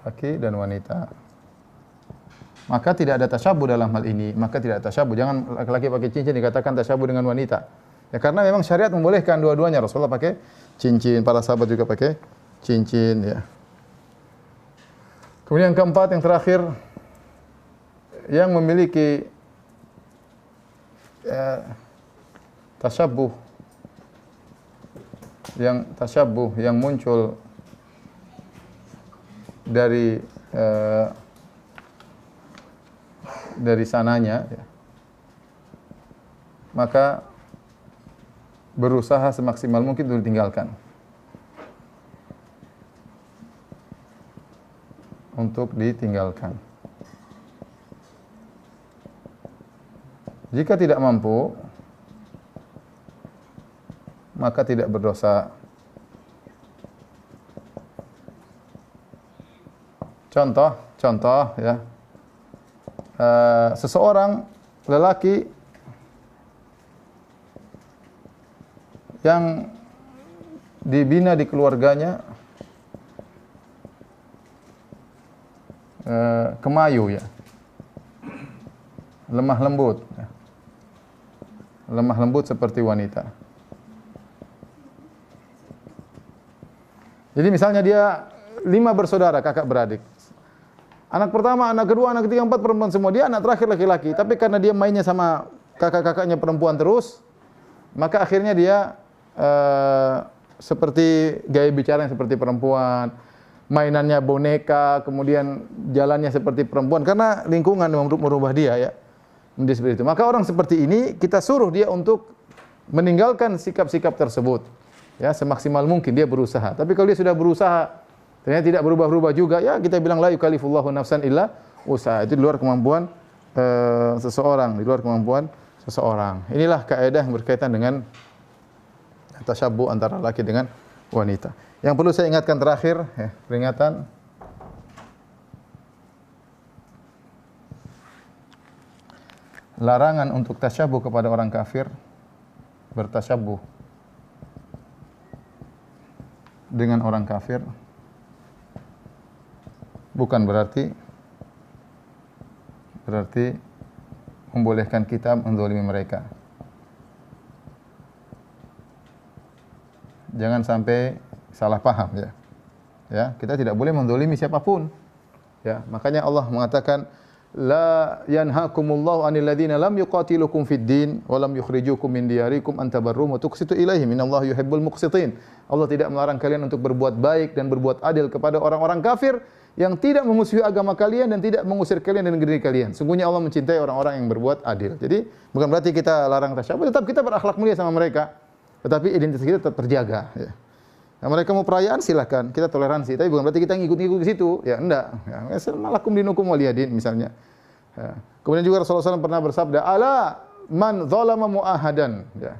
Laki dan wanita. Maka tidak ada tasyabbuh dalam hal ini. Jangan laki-laki pakai cincin dikatakan tasyabbuh dengan wanita. Ya, karena memang syariat membolehkan dua-duanya. Rasulullah pakai cincin, para sahabat juga pakai cincin, ya. Kemudian yang keempat, yang terakhir, yang memiliki tasyabbuh yang muncul dari sananya, ya, maka berusaha semaksimal mungkin untuk ditinggalkan. Jika tidak mampu, maka tidak berdosa. Contoh, ya. Seseorang lelaki yang dibina di keluarganya kemayu, ya. Lemah lembut, ya. Lemah lembut seperti wanita. Jadi misalnya dia 5 bersaudara, kakak beradik. Anak pertama, anak kedua, anak ketiga, 4 perempuan semua. Dia anak terakhir laki-laki. Tapi karena dia mainnya sama kakak-kakaknya perempuan terus, maka akhirnya dia seperti gaya bicara yang seperti perempuan, mainannya boneka, kemudian jalannya seperti perempuan karena lingkungan merubah dia, ya. Menjadi seperti itu. Maka orang seperti ini kita suruh dia untuk meninggalkan sikap-sikap tersebut. Ya, semaksimal mungkin dia berusaha. Tapi kalau dia sudah berusaha ternyata tidak berubah-ubah juga, ya kita bilang la yukallifullahu nafsan illa usaha. Itu di luar kemampuan seseorang, Inilah kaidah yang berkaitan dengan tasyabbuh antara laki dengan wanita. Yang perlu saya ingatkan terakhir, ya, peringatan. Larangan untuk tasyabbuh kepada orang kafir, bertasyabbuh dengan orang kafir bukan berarti berarti membolehkan kita menzalimi mereka. Jangan sampai salah paham ya. Ya, kita tidak boleh menzalimi siapapun. Ya, makanya Allah mengatakan la yanhaakumullahu 'anil ladzina lam yuqatilukum fid din wa lam yukhrijukum min diyarikum an tabarrum wa tuqsitu ilaihim innallaha yuhibbul muqsitin. Allah tidak melarang kalian untuk berbuat baik dan berbuat adil kepada orang-orang kafir yang tidak memusuhi agama kalian dan tidak mengusir kalian dari negeri kalian. Sungguhnya Allah mencintai orang-orang yang berbuat adil. Jadi bukan berarti kita larang tasyabuh, tetap kita berakhlak mulia sama mereka. Tetapi identitas kita tetap terjaga ya. Nah, mereka mau perayaan silahkan, kita toleransi. Tapi bukan berarti kita ngikut-ngikut ke situ. Ya enggak. Ya, malakum dinukum waliyadin misalnya. Ya. Kemudian juga Rasulullah SAW pernah bersabda, ala man zalama mu'ahadan. Ya.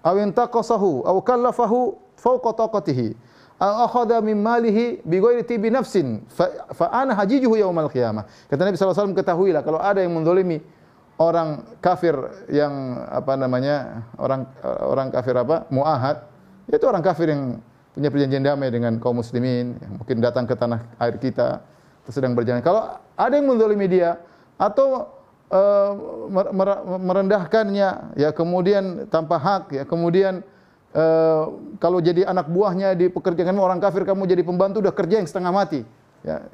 Aw intaqasahu aw kallafahu fawqa taqatihi. Aw akhadha min malihi bi ghairi tibi nafsin fa ana hajijuhu yaumal qiyamah. Kata Nabi SAW, ketahuilah kalau ada yang menzalimi orang kafir yang orang kafir muahad, yaitu orang kafir yang punya perjanjian damai dengan kaum muslimin, yang mungkin datang ke tanah air kita, atau sedang berjalan. Kalau ada yang menzalimi dia atau merendahkannya, ya kemudian tanpa hak, ya kemudian kalau jadi anak buahnya dipekerjakan orang kafir, kamu jadi pembantu udah kerja yang setengah mati, ya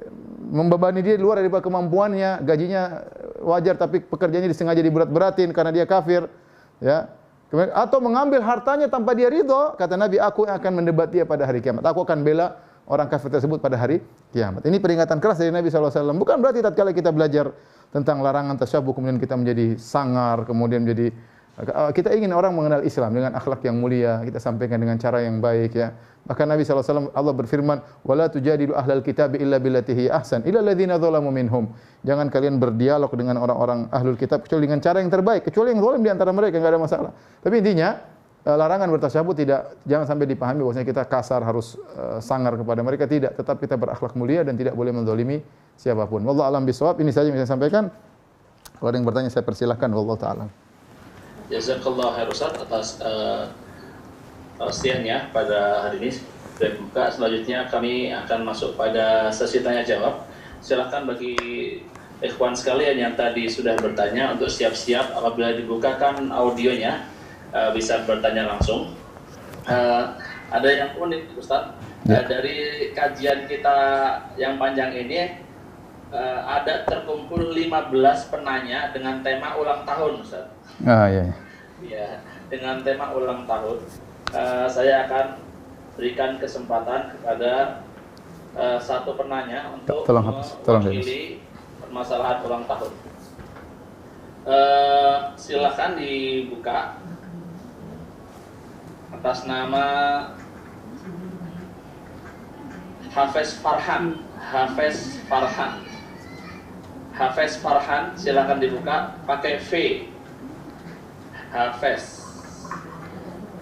membebani dia di luar daripada kemampuannya, gajinya wajar tapi pekerjaannya disengaja diberat-beratin karena dia kafir, ya. Atau mengambil hartanya tanpa dia ridho, kata Nabi, aku akan mendebat dia pada hari kiamat. Aku akan bela orang kafir tersebut pada hari kiamat. Ini peringatan keras dari Nabi SAW. Bukan berarti tatkala kita belajar tentang larangan tasyabuh kemudian kita menjadi sangar, kemudian menjadi kita ingin orang mengenal Islam dengan akhlak yang mulia, kita sampaikan dengan cara yang baik ya. Bahkan Nabi SAW, Allah berfirman, wala tujadilu ahlal kitab illa billatihi ahsan illa alladzina zalamu minhum. Jangan kalian berdialog dengan orang-orang ahlul kitab kecuali dengan cara yang terbaik, kecuali yang zalim di antara mereka, enggak ada masalah. Tapi intinya larangan bertasyabuh jangan sampai dipahami bahwasanya kita kasar harus sangar kepada mereka, tidak, tetap kita berakhlak mulia dan tidak boleh menzalimi siapapun. Wallahu alam bisawab. Ini saja yang saya sampaikan. Kalau ada yang bertanya saya persilahkan. Wallahu taala. Jazakallahu khairan Ustaz atas perhatiannya pada hari ini. Dan buka selanjutnya kami akan masuk pada sesi tanya jawab. Silakan bagi ikhwan sekalian yang tadi sudah bertanya untuk siap-siap apabila dibukakan audionya bisa bertanya langsung. Ada yang unik Ustaz, dari kajian kita yang panjang ini ada terkumpul 15 penanya dengan tema ulang tahun Ustaz. Iya. Ya, dengan tema ulang tahun, saya akan berikan kesempatan kepada satu penanya untuk mewakili permasalahan ulang tahun. Silakan dibuka atas nama Hafiz Farhan, silakan dibuka pakai V. Hafiz.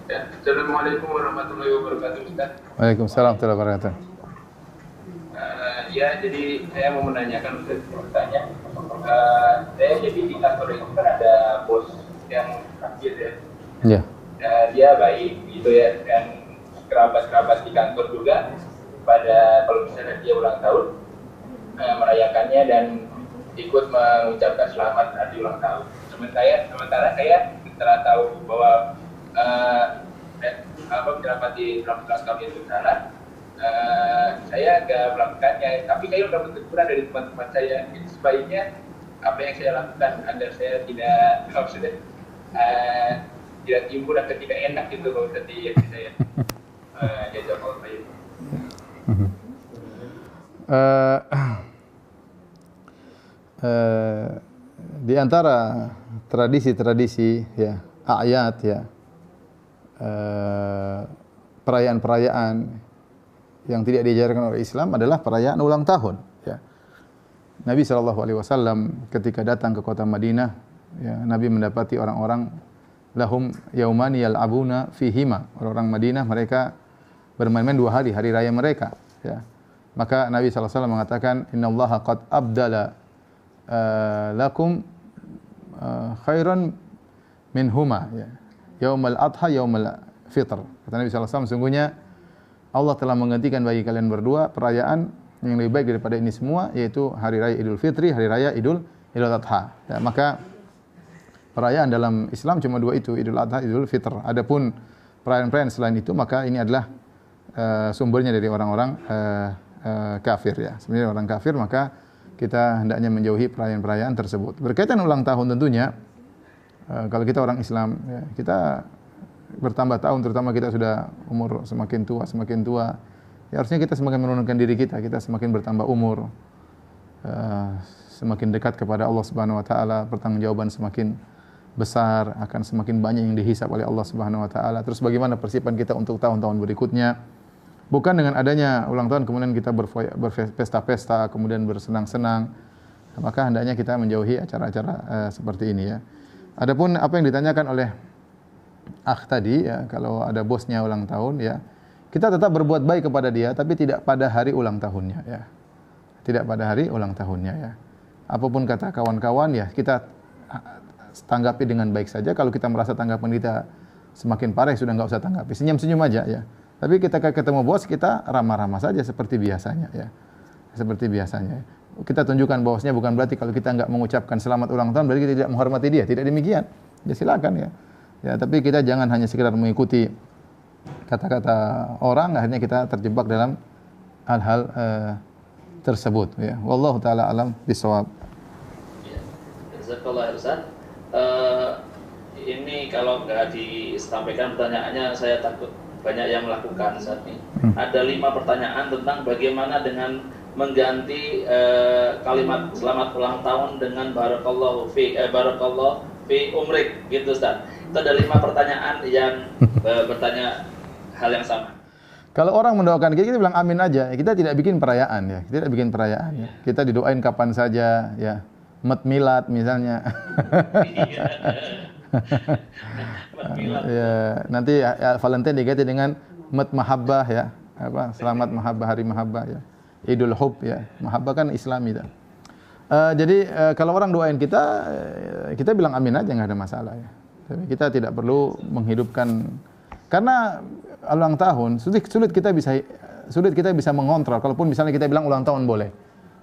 Ya, Assalamualaikum warahmatullahi wabarakatuh Ustaz. Waalaikumsalam warahmatullahi wabarakatuh. Ya, jadi saya mau menanyakan Ustaz, saya jadi di kantor itu kan ada bos yang kafir ya. Iya. Dia baik gitu ya, dan kerabat-kerabat di kantor juga pada kalau misalnya dia ulang tahun merayakannya dan ikut mengucapkan selamat hari ulang tahun. Sementara saya setelah tahu bahwa kerabat di kelas kami itu salah, saya agak melakukannya, tapi saya sudah berteguran dari teman-teman saya. Sebaiknya apa yang saya lakukan agar saya tidak timbul dan tidak enak gitu kalau di hati saya. Jazakallahu khairan. Di antara tradisi-tradisi ya, a'yad ya, perayaan-perayaan yang tidak diajarkan oleh Islam adalah perayaan ulang tahun ya. Nabi SAW ketika datang ke kota Madinah ya, Nabi mendapati orang-orang lahum yaumani yal'abuna fihima. Orang-orang Madinah mereka bermain-main 2 hari, hari raya mereka ya. Maka Nabi SAW mengatakan innallaha qad abdala lakum khairan minhuma ya. Yaumal adha yaumal fitr. Kata Nabi SAW, sungguhnya Allah telah menggantikan bagi kalian berdua perayaan yang lebih baik daripada ini semua, yaitu hari raya Idul Fitri, hari raya Idul Idul Adha. Ya, maka perayaan dalam Islam cuma dua itu, Idul Adha, Idul Fitr. Adapun perayaan-perayaan selain itu maka ini adalah sumbernya dari orang-orang kafir ya. Sebenarnya orang kafir, maka kita hendaknya menjauhi perayaan-perayaan tersebut. Berkaitan ulang tahun tentunya kalau kita orang Islam ya, kita bertambah tahun, terutama kita sudah umur semakin tua, ya harusnya kita semakin menurunkan diri kita semakin bertambah umur, semakin dekat kepada Allah Subhanahu wa taala, pertanggungjawaban semakin besar, akan semakin banyak yang dihisab oleh Allah Subhanahu wa taala. Terus bagaimana persiapan kita untuk tahun-tahun berikutnya? Bukan dengan adanya ulang tahun kemudian kita berpesta-pesta, kemudian bersenang-senang. Maka hendaknya kita menjauhi acara-acara seperti ini ya. Adapun apa yang ditanyakan oleh akh tadi ya, kalau ada bosnya ulang tahun ya, kita tetap berbuat baik kepada dia tapi tidak pada hari ulang tahunnya ya. Tidak pada hari ulang tahunnya ya. Apapun kata kawan-kawan ya, kita tanggapi dengan baik saja. Kalau kita merasa tanggapan kita semakin parah, sudah enggak usah tanggapi. Senyum-senyum aja ya. Tapi kita ketemu bos, kita ramah-ramah saja seperti biasanya ya. Seperti biasanya. Kita tunjukkan bahwasanya bukan berarti kalau kita enggak mengucapkan selamat ulang tahun berarti kita tidak menghormati dia. Tidak demikian. Ya silakan ya. Ya, tapi kita jangan hanya sekedar mengikuti kata-kata orang, akhirnya kita terjebak dalam hal-hal tersebut ya. Wallahu taala alam bisawab. Ya. Jazakallah Ustaz. Ini kalau nggak disampaikan pertanyaannya, saya takut banyak yang melakukan saat ini. Ada 5 pertanyaan tentang bagaimana dengan mengganti kalimat selamat ulang tahun dengan barakallahu fi umrik gitu Ustaz. Itu ada 5 pertanyaan yang bertanya hal yang sama. Kalau orang mendoakan kita bilang amin aja. Kita tidak bikin perayaan ya. Kita tidak bikin perayaan ya. Kita didoain kapan saja ya. Mat milad misalnya. Ya, nanti ya, Valentine diganti dengan mat mahabbah ya. Apa? Selamat mahabbah, hari mahabbah ya. Idul hub ya. Mahabbah kan Islami dah. Jadi kalau orang doain kita bilang amin aja, nggak ada masalah ya. Tapi kita tidak perlu menghidupkan, karena ulang tahun sulit kita bisa mengontrol. Kalaupun misalnya kita bilang ulang tahun boleh,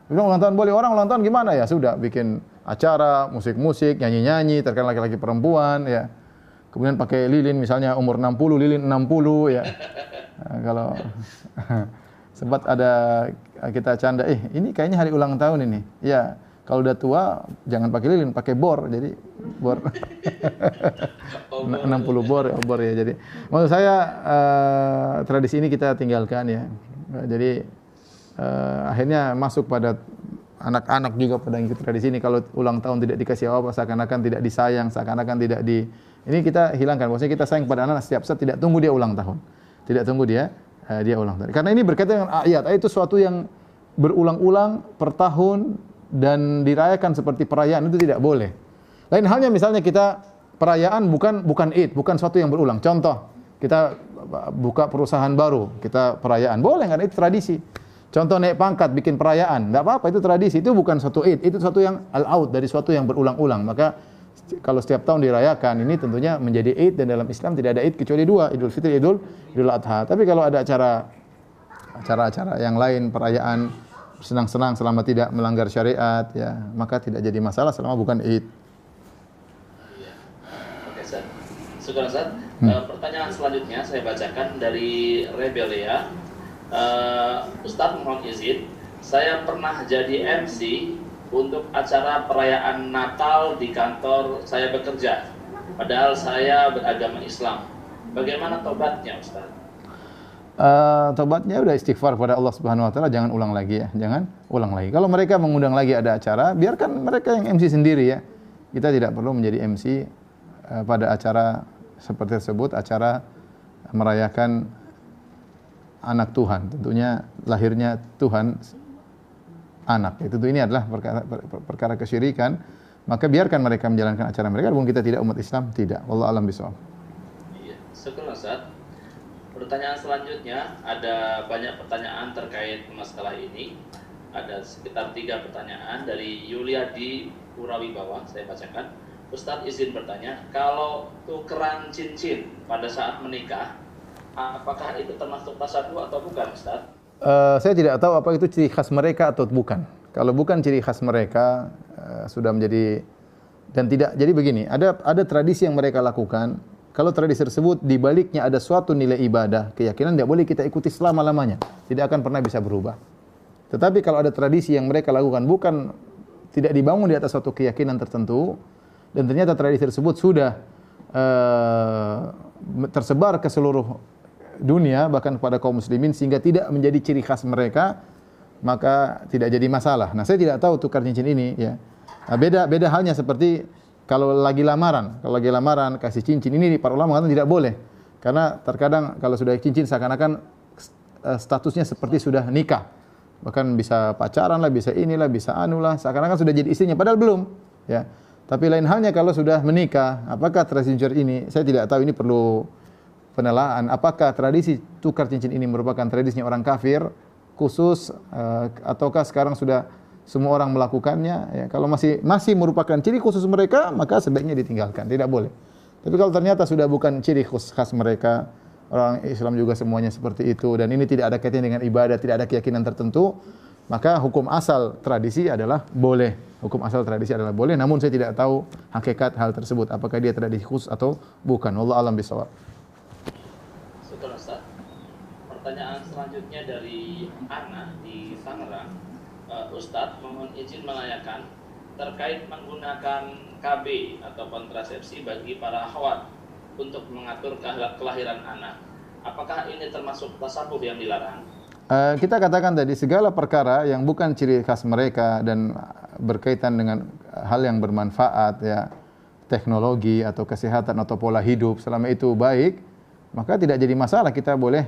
bilang ulang tahun boleh, orang ulang tahun gimana ya? Sudah bikin acara, musik-musik, nyanyi-nyanyi, terkadang laki-laki perempuan ya. Kemudian pakai lilin misalnya umur 60, lilin 60 ya. Nah, kalau sempat ada kita canda, ini kayaknya hari ulang tahun ini. Ya, kalau udah tua jangan pakai lilin, pakai bor. Jadi bor 60 bor ya. Jadi maksud saya tradisi ini kita tinggalkan ya. Jadi akhirnya masuk pada anak-anak juga pada ngikut tradisi ini. Kalau ulang tahun tidak dikasih apa-apa, seakan-akan tidak disayang, seakan-akan tidak ini kita hilangkan. Maksudnya kita sayang pada anak setiap saat, tidak tunggu dia ulang tahun. Tidak tunggu dia ulang tahun. Karena ini berkaitan dengan ayat. Ayat itu suatu yang berulang-ulang per tahun dan dirayakan seperti perayaan, itu tidak boleh. Lain halnya misalnya kita perayaan bukan Id, bukan suatu yang berulang. Contoh, kita buka perusahaan baru, kita perayaan. Boleh kan, itu tradisi. Contoh naik pangkat, bikin perayaan, enggak apa-apa, itu tradisi. Itu bukan suatu Id, itu suatu yang al-aud, dari suatu yang berulang-ulang. Maka kalau setiap tahun dirayakan, ini tentunya menjadi Id, dan dalam Islam tidak ada Id kecuali 2, Idul Fitri, Idul Adha. Tapi kalau ada acara-acara yang lain, perayaan senang-senang selama tidak melanggar syariat ya, maka tidak jadi masalah selama bukan Id. Iya. Oke, Ustaz. Syukur Ustaz. Pertanyaan selanjutnya saya bacakan dari Rebelia. Ustaz mohon izin, saya pernah jadi MC untuk acara perayaan Natal di kantor saya bekerja, padahal saya beragama Islam. Bagaimana tobatnya, Ustaz? Tobatnya udah istighfar kepada Allah Subhanahu wa taala, jangan ulang lagi ya, jangan ulang lagi. Kalau mereka mengundang lagi ada acara, biarkan mereka yang MC sendiri ya. Kita tidak perlu menjadi MC pada acara seperti tersebut, acara merayakan anak Tuhan, tentunya lahirnya Tuhan anak. Tentu ini adalah perkara kesyirikan, maka biarkan mereka menjalankan acara mereka, walaupun kita tidak umat Islam, tidak. Wallahu a'lam bishawab. Iya, syukur Ustaz. Pertanyaan selanjutnya, ada banyak pertanyaan terkait masalah ini. Ada sekitar 3 pertanyaan dari Yulia di Purawi Bawah, saya bacakan. Ustaz izin bertanya, kalau tukeran cincin pada saat menikah, apakah itu termasuk tasabuh atau bukan, Ustaz? Saya tidak tahu apa itu ciri khas mereka atau bukan. Kalau bukan ciri khas mereka, sudah menjadi dan tidak. Jadi begini, ada tradisi yang mereka lakukan. Kalau tradisi tersebut di baliknya ada suatu nilai ibadah, keyakinan, tidak boleh kita ikuti selama-lamanya. Tidak akan pernah bisa berubah. Tetapi kalau ada tradisi yang mereka lakukan bukan tidak dibangun di atas suatu keyakinan tertentu dan ternyata tradisi tersebut sudah tersebar ke seluruh dunia bahkan kepada kaum muslimin sehingga tidak menjadi ciri khas mereka, maka tidak jadi masalah. Nah, saya tidak tahu tukar cincin ini ya. Nah, beda halnya seperti kalau lagi lamaran kasih cincin ini para ulama mengatakan tidak boleh. Karena terkadang kalau sudah cincin seakan-akan statusnya seperti sudah nikah. Bahkan bisa pacaran lah, bisa inilah, bisa anulah, seakan-akan sudah jadi istrinya padahal belum, ya. Tapi lain halnya kalau sudah menikah, apakah tradisi ini saya tidak tahu, ini perlu penelaahan. Apakah tradisi tukar cincin ini merupakan tradisinya orang kafir khusus ataukah sekarang sudah semua orang melakukannya, ya. Kalau masih merupakan ciri khusus mereka, maka sebaiknya ditinggalkan, tidak boleh. Tapi kalau ternyata sudah bukan ciri khas mereka, orang Islam juga semuanya seperti itu dan ini tidak ada kaitannya dengan ibadah, tidak ada keyakinan tertentu, maka hukum asal tradisi adalah boleh. Hukum asal tradisi adalah boleh, namun saya tidak tahu hakikat hal tersebut, apakah dia tradisi khusus atau bukan. Wallahu a'lam bishawab. Setelah Ustaz, pertanyaan selanjutnya dari Ana di Tangerang. Ustadz mohon izin menanyakan terkait menggunakan KB atau kontrasepsi bagi para akhwat untuk mengatur kelahiran anak. Apakah ini termasuk tasawuf yang dilarang? Kita katakan tadi segala perkara yang bukan ciri khas mereka dan berkaitan dengan hal yang bermanfaat, ya, teknologi atau kesehatan atau pola hidup, selama itu baik, maka tidak jadi masalah, kita boleh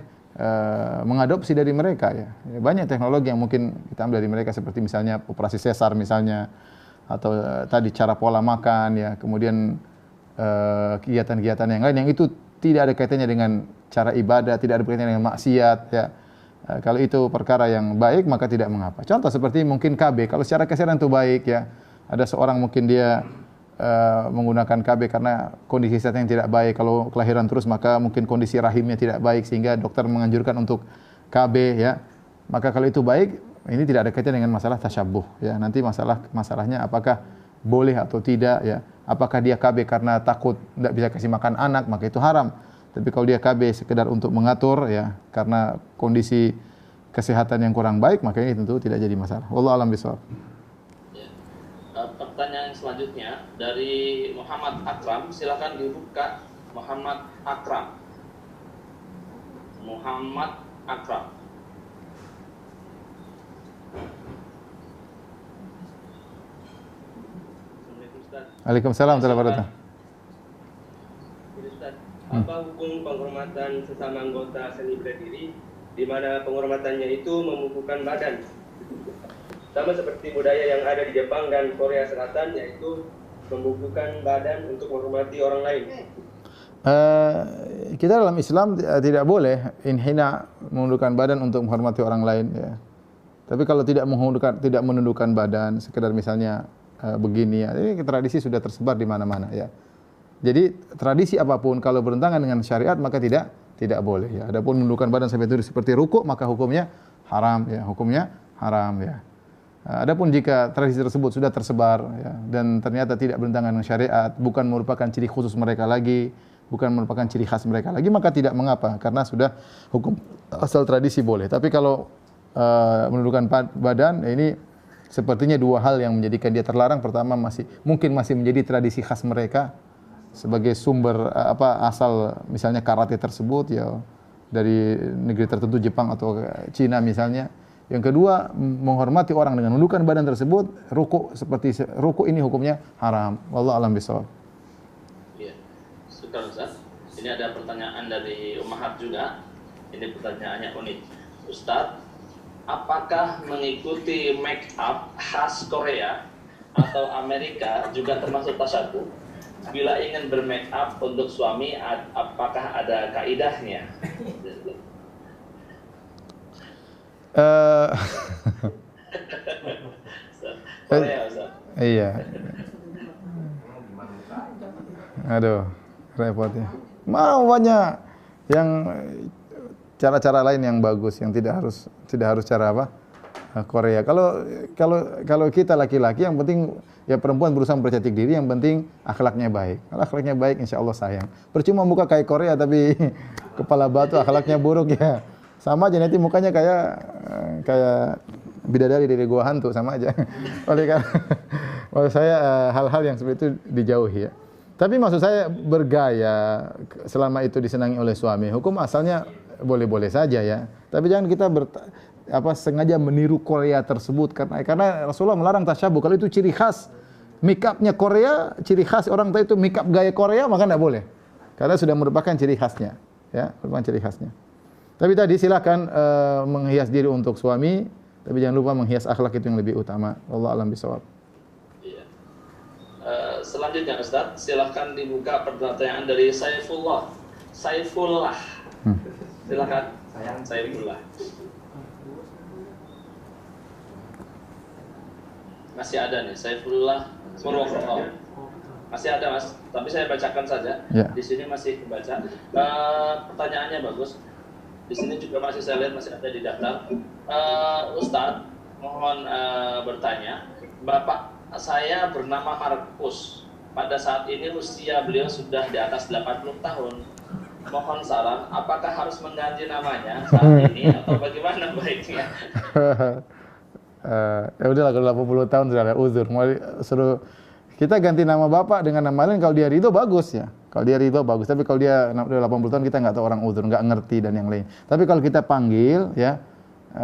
mengadopsi dari mereka, ya. Banyak teknologi yang mungkin kita ambil dari mereka seperti misalnya operasi sesar misalnya, atau tadi cara pola makan, ya, kemudian kegiatan-kegiatan yang lain yang itu tidak ada kaitannya dengan cara ibadah, tidak ada kaitannya dengan maksiat, ya. Kalau itu perkara yang baik maka tidak mengapa. Contoh seperti mungkin KB, kalau secara kesehatan itu baik, ya. Ada seorang mungkin dia menggunakan KB karena kondisi kesehatan yang tidak baik. Kalau kelahiran terus maka mungkin kondisi rahimnya tidak baik sehingga dokter menganjurkan untuk KB, ya. Maka kalau itu baik, ini tidak ada kaitan dengan masalah tasyabuh, ya. Nanti masalahnya apakah boleh atau tidak, ya. Apakah dia KB karena takut tidak bisa kasih makan anak, maka itu haram. Tapi kalau dia KB sekedar untuk mengatur, ya, karena kondisi kesehatan yang kurang baik, maka ini tentu tidak jadi masalah. Wallahu a'lam bishawab. Pertanyaan selanjutnya dari Muhammad Akram, silakan dibuka. Muhammad Akram. Waalaikumsalam warahmatullahi wabarakatuh. Apa hukum penghormatan sesama anggota seni bela-diri di mana penghormatannya itu membubuhkan badan? Sama seperti budaya yang ada di Jepang dan Korea Selatan, yaitu membubuhkan badan untuk menghormati orang lain. Kita dalam Islam tidak boleh inhina, menundukkan badan untuk menghormati orang lain, ya. Tapi kalau tidak menundukkan badan, sekedar misalnya begini, ya, ini tradisi sudah tersebar di mana-mana, ya. Jadi tradisi apapun kalau bertentangan dengan syariat maka tidak boleh, ya. Adapun menundukkan badan sampai itu seperti rukuk maka hukumnya haram, ya. Hukumnya haram, ya. Adapun jika tradisi tersebut sudah tersebar, ya, dan ternyata tidak bertentangan dengan syariat, bukan merupakan ciri khusus mereka lagi, bukan merupakan ciri khas mereka lagi, maka tidak mengapa karena sudah hukum asal tradisi boleh. Tapi kalau menundukkan badan, ini sepertinya dua hal yang menjadikan dia terlarang. Pertama, mungkin masih menjadi tradisi khas mereka sebagai sumber asal misalnya karate tersebut, ya, dari negeri tertentu, Jepang atau Cina misalnya. Yang kedua, menghormati orang dengan menundukkan badan tersebut, rukuk ini hukumnya haram. Wallahu a'lam bishawab. Iya. Sekarang Ustaz, ini ada pertanyaan dari Ummahat juga. Ini pertanyaannya unik. Ustaz, apakah mengikuti make up khas Korea atau Amerika juga termasuk tasyabuh? Bila ingin bermake up untuk suami, apakah ada kaidahnya? Korea, Ustaz. Iya. Aduh, repot ya. Mau banyak yang cara-cara lain yang bagus, yang tidak harus cara Korea. Kalau kita laki-laki yang penting ya perempuan berusaha mempercantik diri, yang penting akhlaknya baik. Kalau akhlaknya baik insya Allah sayang. Percuma muka kayak Korea tapi kepala batu, akhlaknya buruk ya. Sama aja nanti mukanya kayak bidadari dari gua hantu, sama aja. Oleh karena maksud saya hal-hal yang seperti itu dijauhi ya. Tapi maksud saya bergaya selama itu disenangi oleh suami, hukum asalnya boleh-boleh saja ya. Tapi jangan kita sengaja meniru Korea tersebut karena Rasulullah melarang tasyabuh. Kalau itu ciri khas make upnya Korea, ciri khas orang itu make up gaya Korea, maka tidak boleh. Karena sudah merupakan ciri khasnya, ya, merupakan ciri khasnya. Tapi tadi silakan menghias diri untuk suami, tapi jangan lupa menghias akhlak itu yang lebih utama. Allah alam bisawab. Iya. Selanjutnya Ustaz, silakan dibuka pertanyaan dari Saifullah. Silakan. Saifullah. Masih ada nih, Saifullah Purwokerto. Masih ada Mas, tapi saya bacakan saja. Ya. Di sini masih dibaca. Pertanyaannya bagus. Di sini juga masih saya lihat masih ada di daftar. Ustadz, mohon bertanya, Bapak saya bernama Markus. Pada saat ini usia beliau sudah di atas 80 tahun. Mohon saran, apakah harus mengganti namanya saat ini atau bagaimana baiknya? Ya udahlah, kalau 80 tahun sudah ada uzur. Mau suruh kita ganti nama bapak dengan nama lain, kalau dia ridho bagus ya. Kalau dia ridho bagus. Tapi kalau dia 80 tahun kita nggak tahu orang uzur, nggak ngerti dan yang lain. Tapi kalau kita panggil ya,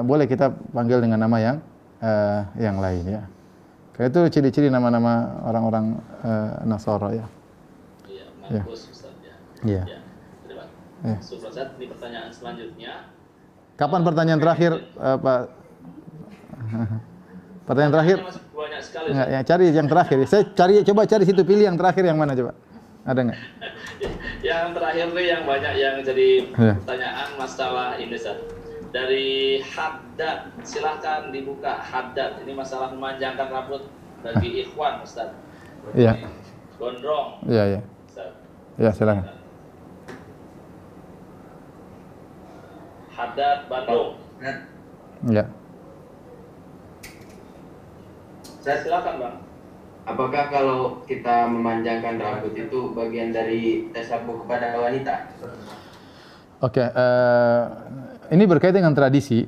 boleh kita panggil dengan nama yang lain ya. Kayak itu ciri-ciri nama-nama orang-orang Nasara ya. Iya, Markus Ustaz ya. Iya. Ya. Terima kasih. Ustaz, ini pertanyaan selanjutnya. Kapan pertanyaan terakhir Pak? Pertanyaan terakhir? Masih banyak sekali. Enggak, ya, cari yang terakhir. Saya coba cari situ, pilih yang terakhir yang mana coba. Ada enggak? Yang terakhir nih yang banyak yang jadi pertanyaan masalah ini Ustaz. Dari Haddad, silahkan dibuka Haddad. Ini masalah memanjangkan rambut bagi ikhwan Ustaz. Iya. Gondrong. Iya. Ustaz. Iya, silakan. Haddad Bandung. Iya. Saya silakan Bang. Apakah kalau kita memanjangkan rambut itu bagian dari tasabuh kepada wanita? Oke, ini berkaitan dengan tradisi.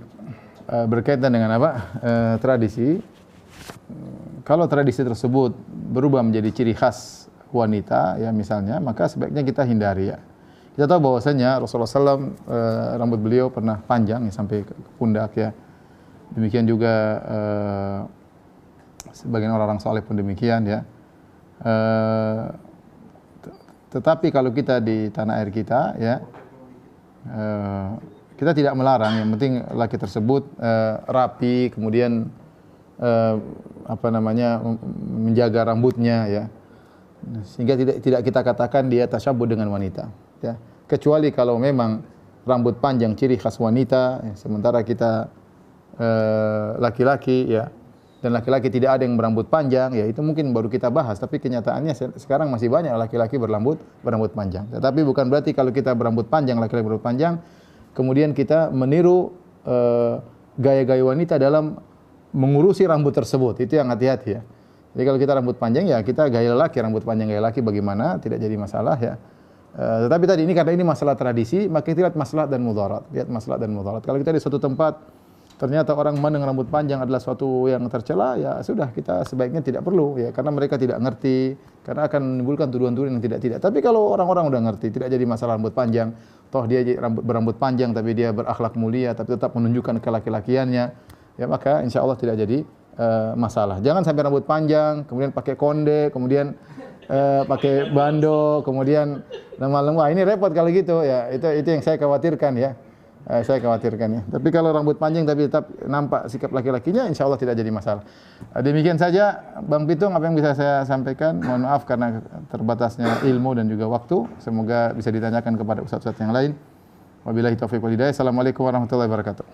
Berkaitan dengan apa? Tradisi. Kalau tradisi tersebut berubah menjadi ciri khas wanita, ya misalnya, maka sebaiknya kita hindari ya. Kita tahu bahwasanya Rasulullah SAW rambut beliau pernah panjang ya, sampai ke pundak ya. Demikian juga sebagian orang-orang saleh pun demikian ya. Tetapi kalau kita di tanah air kita ya, kita tidak melarang. Yang penting laki tersebut rapi, kemudian menjaga rambutnya ya, sehingga tidak kita katakan dia tasyabuh dengan wanita ya. Kecuali kalau memang rambut panjang ciri khas wanita ya, sementara kita laki-laki ya, dan laki-laki tidak ada yang berambut panjang ya, itu mungkin baru kita bahas. Tapi kenyataannya sekarang masih banyak laki-laki berambut panjang. Tetapi bukan berarti kalau kita berambut panjang, laki-laki berambut panjang, kemudian kita meniru gaya-gaya wanita dalam mengurusi rambut tersebut. Itu yang hati-hati ya. Jadi kalau kita rambut panjang ya kita gaya laki, rambut panjang gaya laki bagaimana, tidak jadi masalah ya. Tetapi tadi ini karena ini masalah tradisi, maka kita lihat maslahat dan mudarat. Lihat maslahat dan mudarat. Kalau kita di suatu tempat ternyata orang memandang rambut panjang adalah suatu yang tercela, ya sudah, kita sebaiknya tidak perlu ya, karena mereka tidak ngerti, karena akan menimbulkan tuduhan-tuduhan yang tidak. Tapi kalau orang-orang udah ngerti, tidak jadi masalah rambut panjang. Toh dia berambut panjang tapi dia berakhlak mulia, tapi tetap menunjukkan kelaki-lakiannya, ya maka insya Allah tidak jadi masalah. Jangan sampai rambut panjang, kemudian pakai konde, kemudian pakai bando, kemudian lama-lama ini repot kalau gitu ya. Itu yang saya khawatirkan ya. Saya khawatirkan ya. Tapi kalau rambut panjang tapi tetap nampak sikap laki-lakinya, insya Allah tidak jadi masalah. Demikian saja Bang Pitung apa yang bisa saya sampaikan. Mohon maaf karena terbatasnya ilmu dan juga waktu. Semoga bisa ditanyakan kepada ustaz-ustaz yang lain. Wabillahi taufiq wal hidayah. Assalamualaikum warahmatullahi wabarakatuh.